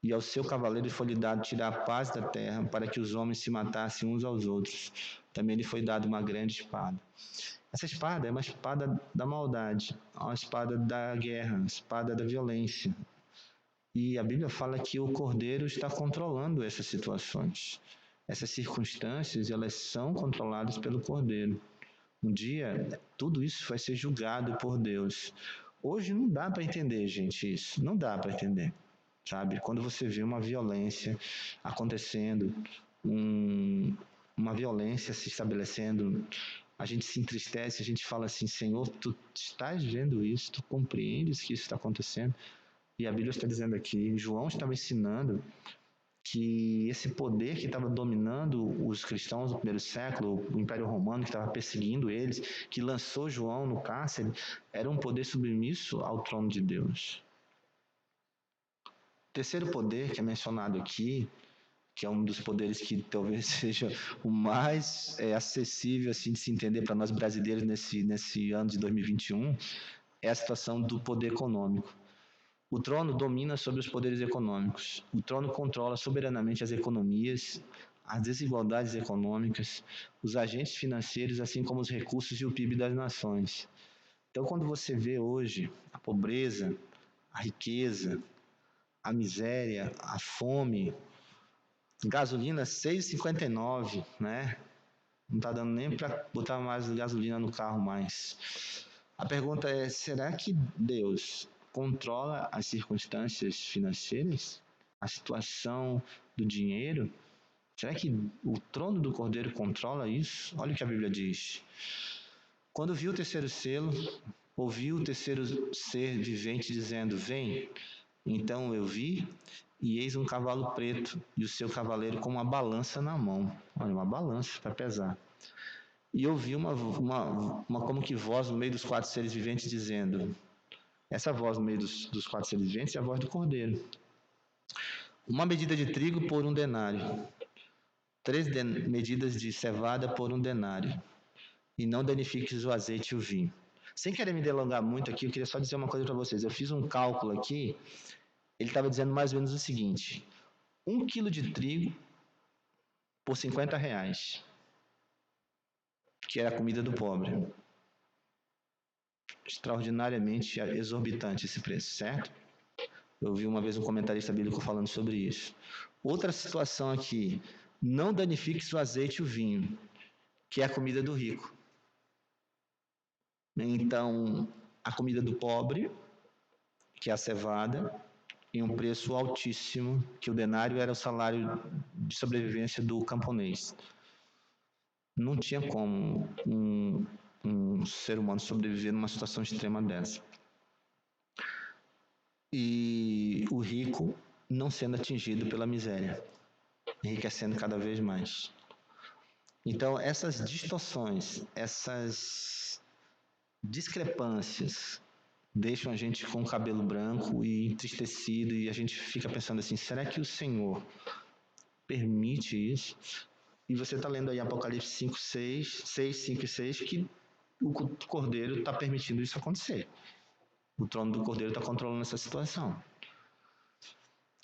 E ao seu cavaleiro foi-lhe dado tirar a paz da terra, para que os homens se matassem uns aos outros. Também lhe foi dado uma grande espada. Essa espada é uma espada da maldade, uma espada da guerra, uma espada da violência. E a Bíblia fala que o Cordeiro está controlando essas situações. Essas circunstâncias, elas são controladas pelo Cordeiro. Um dia, tudo isso vai ser julgado por Deus. Hoje não dá para entender, gente, isso. Não dá para entender, sabe? Quando você vê uma violência acontecendo, uma violência se estabelecendo, a gente se entristece, a gente fala assim, Senhor, tu estás vendo isso, tu compreendes que isso está acontecendo? E a Bíblia está dizendo aqui, João estava ensinando que esse poder que estava dominando os cristãos no primeiro século, o Império Romano que estava perseguindo eles, que lançou João no cárcere, era um poder submisso ao trono de Deus. O terceiro poder que é mencionado aqui, que é um dos poderes que talvez seja o mais acessível assim, de se entender para nós brasileiros nesse ano de 2021, é a situação do poder econômico. O trono domina sobre os poderes econômicos. O trono controla soberanamente as economias, as desigualdades econômicas, os agentes financeiros, assim como os recursos e o PIB das nações. Então, quando você vê hoje a pobreza, a riqueza, a miséria, a fome, gasolina 6,59, né? Não está dando nem para botar mais gasolina no carro mais. A pergunta é, será que Deus controla as circunstâncias financeiras? A situação do dinheiro? Será que o trono do Cordeiro controla isso? Olha o que a Bíblia diz. Quando viu o terceiro selo, ouviu o terceiro ser vivente dizendo, vem. Então eu vi, e eis um cavalo preto, e o seu cavaleiro com uma balança na mão. Olha, uma balança para pesar. E ouvi uma como que voz no meio dos quatro seres viventes dizendo, essa voz no meio dos quatro seres viventes é a voz do Cordeiro. Uma medida de trigo por 1 denário, 3 medidas de cevada por 1 denário, e não danifiques o azeite e o vinho. Sem querer me delongar muito aqui, eu queria só dizer uma coisa para vocês. Eu fiz um cálculo aqui, ele estava dizendo mais ou menos o seguinte, 1 quilo de trigo por R$50, que era a comida do pobre. Extraordinariamente exorbitante esse preço, certo? Eu vi uma vez um comentarista bíblico falando sobre isso. Outra situação aqui, não danifiques o azeite e o vinho, que é a comida do rico. Então, a comida do pobre, que é a cevada, em um preço altíssimo, que o denário era o salário de sobrevivência do camponês. Não tinha como um ser humano sobreviver numa situação extrema dessa. E o rico não sendo atingido pela miséria, enriquecendo cada vez mais. Então, essas distorções, essas discrepâncias deixam a gente com o cabelo branco e entristecido, e a gente fica pensando assim, será que o Senhor permite isso? E você está lendo aí Apocalipse 5, 6, 5 e 6, que o Cordeiro está permitindo isso acontecer. O trono do Cordeiro está controlando essa situação.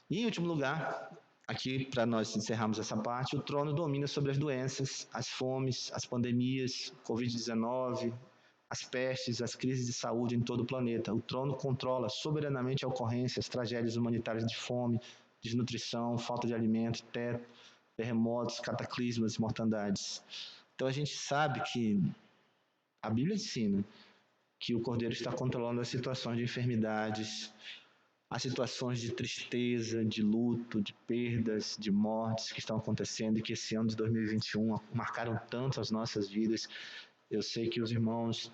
E em último lugar, aqui para nós encerrarmos essa parte, o trono domina sobre as doenças, as fomes, as pandemias, Covid-19, as pestes, as crises de saúde em todo o planeta. O trono controla soberanamente a ocorrência, as tragédias humanitárias de fome, desnutrição, falta de alimento, terremotos, cataclismas e mortandades. Então a gente sabe que a Bíblia ensina que o Cordeiro está controlando as situações de enfermidades, as situações de tristeza, de luto, de perdas, de mortes que estão acontecendo e que esse ano de 2021 marcaram tanto as nossas vidas. Eu sei que os irmãos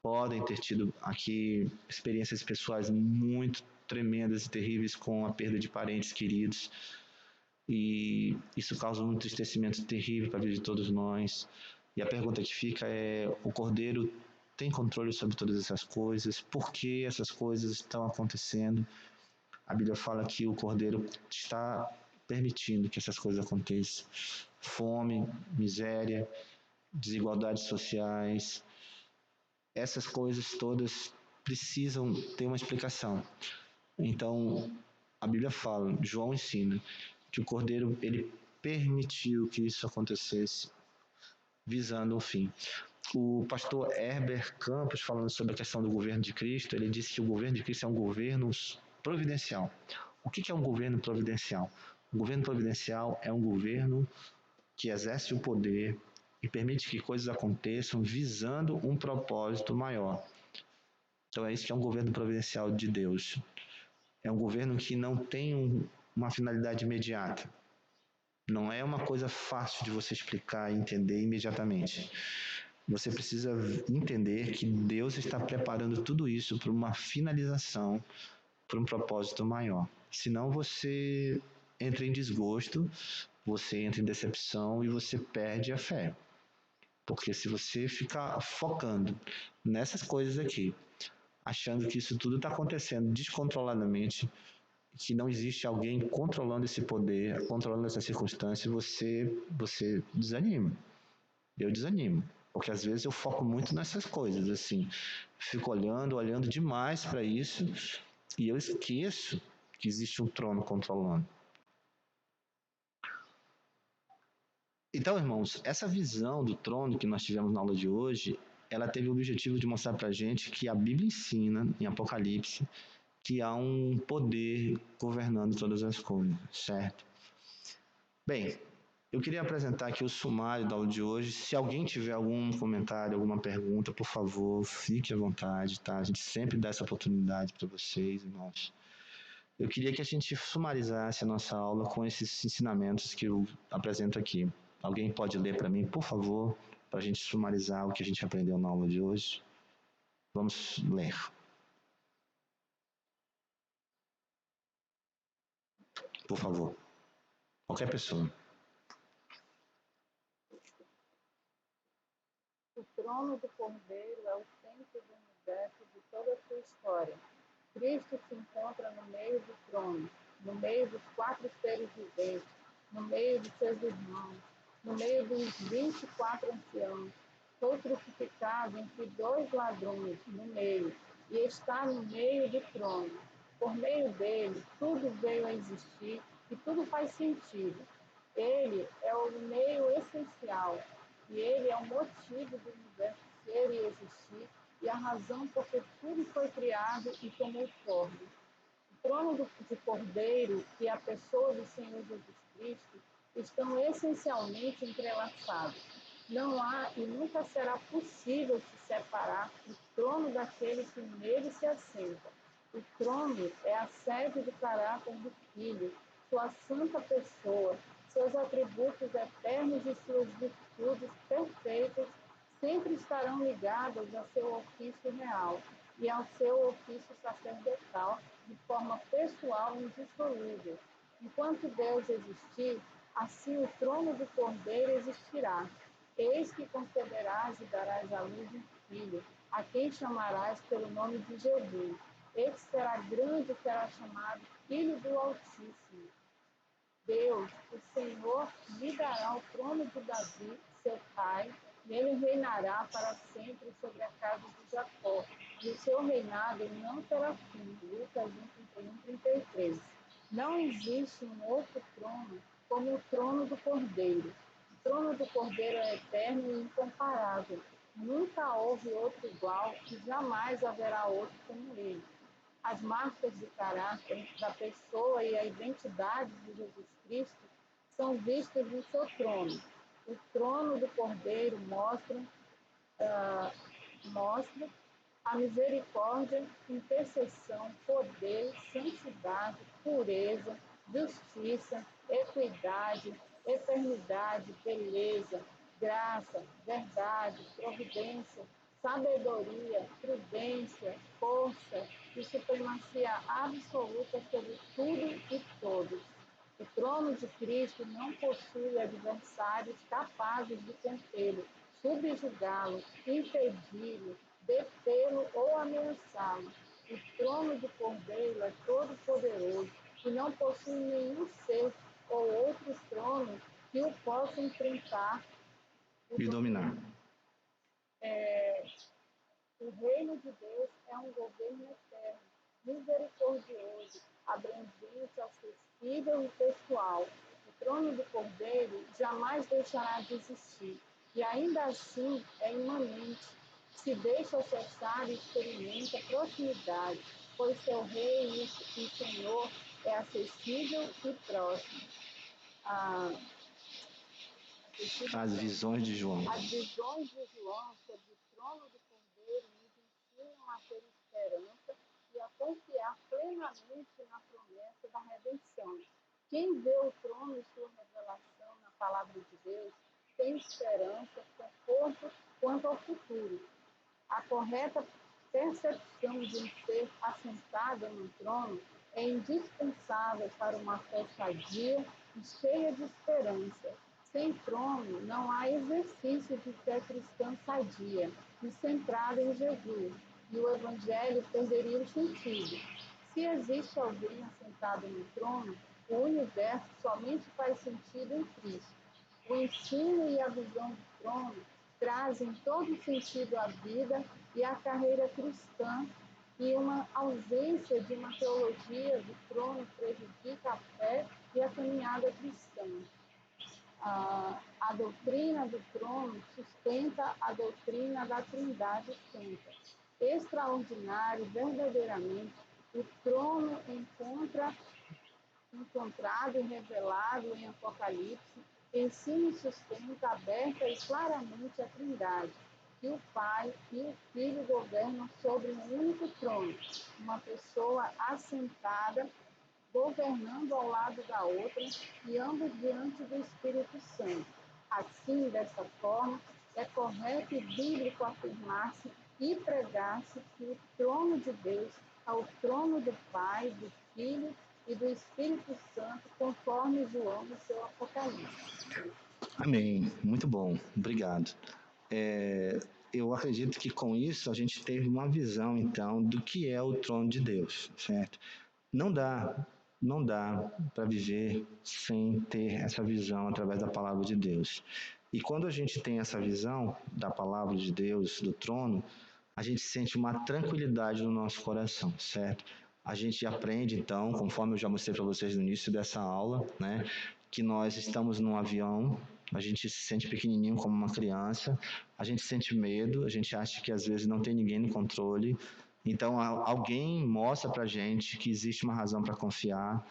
podem ter tido aqui experiências pessoais muito tremendas e terríveis com a perda de parentes queridos. E isso causa um entristecimento terrível para a vida de todos nós. E a pergunta que fica é, o Cordeiro tem controle sobre todas essas coisas? Por que essas coisas estão acontecendo? A Bíblia fala que o Cordeiro está permitindo que essas coisas aconteçam. Fome, miséria, desigualdades sociais, essas coisas todas precisam ter uma explicação. Então, a Bíblia fala, João ensina, que o Cordeiro ele permitiu que isso acontecesse, visando o fim. O pastor Herbert Campos, falando sobre a questão do governo de Cristo, ele disse que o governo de Cristo é um governo providencial. O que é um governo providencial? O governo providencial é um governo que exerce o poder e permite que coisas aconteçam visando um propósito maior. Então é isso que é um governo providencial de Deus. É um governo que não tem uma finalidade imediata. Não é uma coisa fácil de você explicar e entender imediatamente. Você precisa entender que Deus está preparando tudo isso para uma finalização, para um propósito maior. Senão você entra em desgosto, você entra em decepção e você perde a fé. Porque se você ficar focando nessas coisas aqui, achando que isso tudo está acontecendo descontroladamente, que não existe alguém controlando esse poder, controlando essa circunstância, você desanima. Eu desanimo, porque às vezes eu foco muito nessas coisas, assim, fico olhando demais para isso e eu esqueço que existe um trono controlando. Então, irmãos, essa visão do trono que nós tivemos na aula de hoje, ela teve o objetivo de mostrar para a gente que a Bíblia ensina, em Apocalipse, que há um poder governando todas as coisas, certo? Bem, eu queria apresentar aqui o sumário da aula de hoje. Se alguém tiver algum comentário, alguma pergunta, por favor, fique à vontade, tá? A gente sempre dá essa oportunidade para vocês, irmãos. Eu queria que a gente sumarizasse a nossa aula com esses ensinamentos que eu apresento aqui. Alguém pode ler para mim, por favor, para a gente sumarizar o que a gente aprendeu na aula de hoje? Vamos ler. Por favor. Qualquer pessoa. O trono do Cordeiro é o centro do universo de toda a sua história. Cristo se encontra no meio do trono, no meio dos 4 seres viventes, no meio de seus irmãos, no meio dos 24 anciãos. Foi crucificado entre 2 ladrões, no meio, e está no meio do trono. Por meio dele, tudo veio a existir e tudo faz sentido. Ele é o meio essencial, e ele é o motivo do universo ser e existir, e a razão por que tudo foi criado e tomou forma. O trono de Cordeiro e a pessoa do Senhor Jesus Cristo estão essencialmente entrelaçados. Não há e nunca será possível se separar o trono daquele que nele se assenta. O trono é a sede do caráter do Filho, sua santa pessoa, seus atributos eternos e suas virtudes perfeitas sempre estarão ligadas ao seu ofício real e ao seu ofício sacerdotal de forma pessoal e indissolúvel. Enquanto Deus existir, assim o trono do Cordeiro existirá. Eis que conceberás e darás à luz um filho, a quem chamarás pelo nome de Jesus. Este será grande e será chamado Filho do Altíssimo. Deus, o Senhor, lhe dará o trono de Davi, seu pai, e ele reinará para sempre sobre a casa de Jacó, e o seu reinado não terá fim. Lucas 1:31-33. Não existe um outro trono como o trono do Cordeiro. O trono do Cordeiro é eterno e incomparável. Nunca houve outro igual e jamais haverá outro como ele. As marcas de caráter da pessoa e a identidade de Jesus Cristo são vistas no seu trono. O trono do Cordeiro mostra a misericórdia, intercessão, poder, santidade, pureza, justiça, equidade, eternidade, beleza, graça, verdade, providência, sabedoria, prudência, força e supremacia absoluta sobre tudo e todos. O trono de Cristo não possui adversários capazes de contê-lo, subjugá-lo, impedi-lo, detê-lo ou ameaçá-lo. O trono do Cordeiro é todo-poderoso e não possui nenhum ser ou outro trono que o possa enfrentar. E dominar. O reino de Deus é um governo eterno, misericordioso, abrangente, acessível e pessoal. O trono do Cordeiro jamais deixará de existir. e ainda assim é imanente. Se deixa acessar e experimenta proximidade, pois seu Rei e Senhor é acessível e próximo. Ah, As visões de João. As visões de João sobre o trono do Cordeiro nos ensinam a ter esperança e a confiar plenamente na promessa da redenção. Quem vê o trono e sua revelação na palavra de Deus tem esperança, conforto quanto ao futuro. A correta percepção de um ser assentado no trono é indispensável para uma fé sadia e cheia de esperança. Sem trono, não há exercício de fé cristã sadia e centrada em Jesus, e o Evangelho perderia o sentido. Se existe alguém assentado no trono, o universo somente faz sentido em Cristo. O ensino e a visão do trono trazem todo sentido à vida e à carreira cristã, e uma ausência de uma teologia do trono prejudica a fé e a caminhada cristã. A doutrina do trono sustenta a doutrina da Trindade Santa. Extraordinário, verdadeiramente, o trono encontrado e revelado em Apocalipse, ensina e sustenta aberta e claramente a Trindade, que o Pai e o Filho governam sobre um único trono, uma pessoa assentada, governando ao lado da outra, e ambos diante do Espírito Santo. Assim, dessa forma, é correto e bíblico afirmar-se e pregar-se que o trono de Deus é o trono do Pai, do Filho e do Espírito Santo, conforme João no seu Apocalipse. Amém. Muito bom. Obrigado. Eu acredito que com isso a gente teve uma visão, então, do que é o trono de Deus, certo? Não dá para viver sem ter essa visão através da palavra de Deus. E quando a gente tem essa visão da palavra de Deus, do trono, a gente sente uma tranquilidade no nosso coração, certo? A gente aprende, então, conforme eu já mostrei para vocês no início dessa aula, né, que nós estamos num avião, a gente se sente pequenininho como uma criança, a gente sente medo, a gente acha que às vezes não tem ninguém no controle. Então, alguém mostra para a gente que existe uma razão para confiar.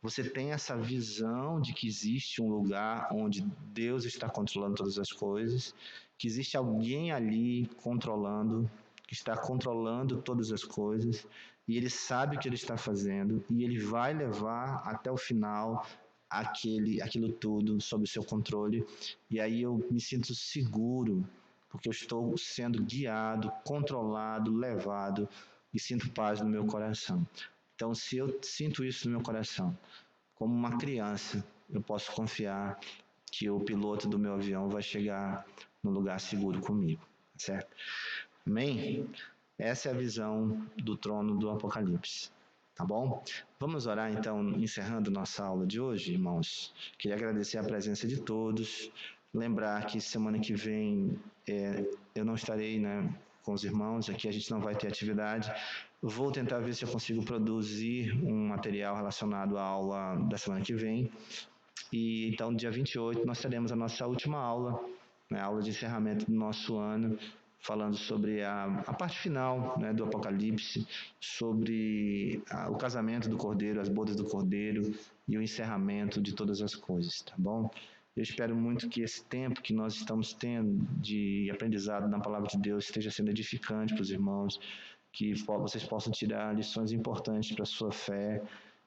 Você tem essa visão de que existe um lugar onde Deus está controlando todas as coisas, que existe alguém ali controlando, que está controlando todas as coisas, e ele sabe o que ele está fazendo, e ele vai levar até o final aquilo tudo sob o seu controle. E aí eu me sinto seguro, porque eu estou sendo guiado, controlado, levado, e sinto paz no meu coração. Então, se eu sinto isso no meu coração, como uma criança, eu posso confiar que o piloto do meu avião vai chegar no lugar seguro comigo, certo? Amém? Essa é a visão do trono do Apocalipse, tá bom? Vamos orar então, encerrando nossa aula de hoje, irmãos. Queria agradecer a presença de todos, lembrar que semana que vem eu não estarei, né, com os irmãos, aqui a gente não vai ter atividade. Vou tentar ver se eu consigo produzir um material relacionado à aula da semana que vem. E então, dia 28, nós teremos a nossa última aula, né, a aula de encerramento do nosso ano, falando sobre a parte final, né, do Apocalipse, sobre o casamento do Cordeiro, as bodas do Cordeiro e o encerramento de todas as coisas, tá bom? Eu espero muito que esse tempo que nós estamos tendo de aprendizado na palavra de Deus esteja sendo edificante para os irmãos, que vocês possam tirar lições importantes para a sua fé.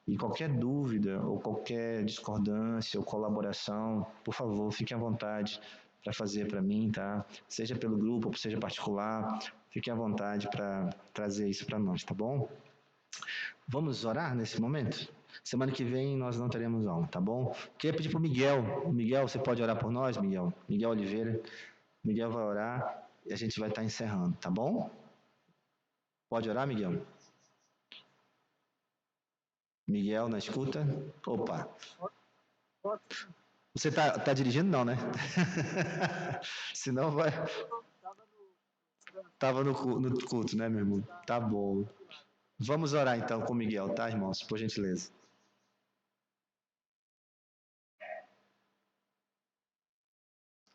E qualquer dúvida ou qualquer discordância ou colaboração, por favor, fique à vontade para fazer para mim, tá? Seja pelo grupo ou seja particular, fique à vontade para trazer isso para nós, tá bom? Vamos orar nesse momento? Semana que vem nós não teremos aula, tá bom? Queria pedir para o Miguel. Miguel, você pode orar por nós, Miguel? Miguel Oliveira. Miguel vai orar e a gente vai estar encerrando, tá bom? Pode orar, Miguel? Miguel, na escuta? Opa. Você tá dirigindo, não, né? Senão vai. Tava no culto, né, meu irmão? Tá bom. Vamos orar então com o Miguel, tá, irmãos? Por gentileza.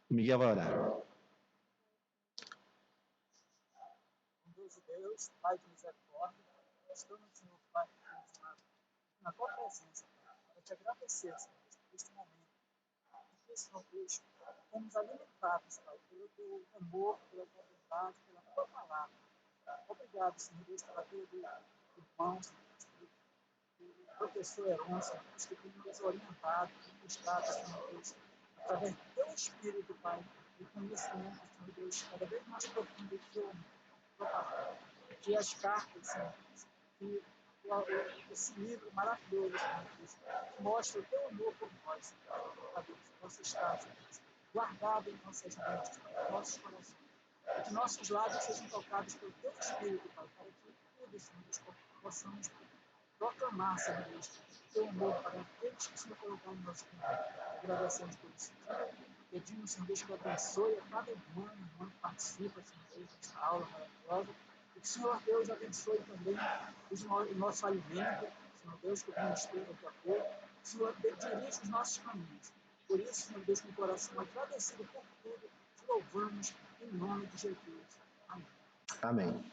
O Miguel vai orar. Pai de misericórdia, estamos, Senhor, Pai, na tua presença, para te agradecer, Senhor, por este momento. E que, Senhor Deus, fomos alimentados, Pai, pelo teu amor, pela tua bondade, pela tua palavra. Obrigado, Senhor Deus, pela vida do irmão, Senhor Deus, do professor Heron, Senhor Deus, que tem nos orientado, tem nos dado, Senhor Deus, através do teu Espírito, Pai, e conhecimento, Senhor Deus, cada vez mais profundo do teu amor. Que as cartas, Senhor Deus, que esse livro maravilhoso, Senhor Deus, que mostra o teu amor por nós, Senhor Deus, nossas casas, guardado em nossas mentes, em nossos corações. E que nossos lábios sejam tocados pelo teu Espírito, Pai, para que tudo, Senhor Deus, possamos proclamar, Senhor Deus, o teu amor para aqueles que o Senhor colocou no nosso caminho. Agradecemos por isso. Pedimos, Senhor Deus, que abençoe a cada irmã que participa, Senhor Deus, desta aula maravilhosa. E que o Senhor Deus abençoe também o nosso alimento, Senhor Deus, que o ministério daqui a pouco. O Senhor dirige os nossos caminhos. Por isso, Senhor Deus, com o coração agradecido por tudo, te louvamos em nome de Jesus. Amém. Amém.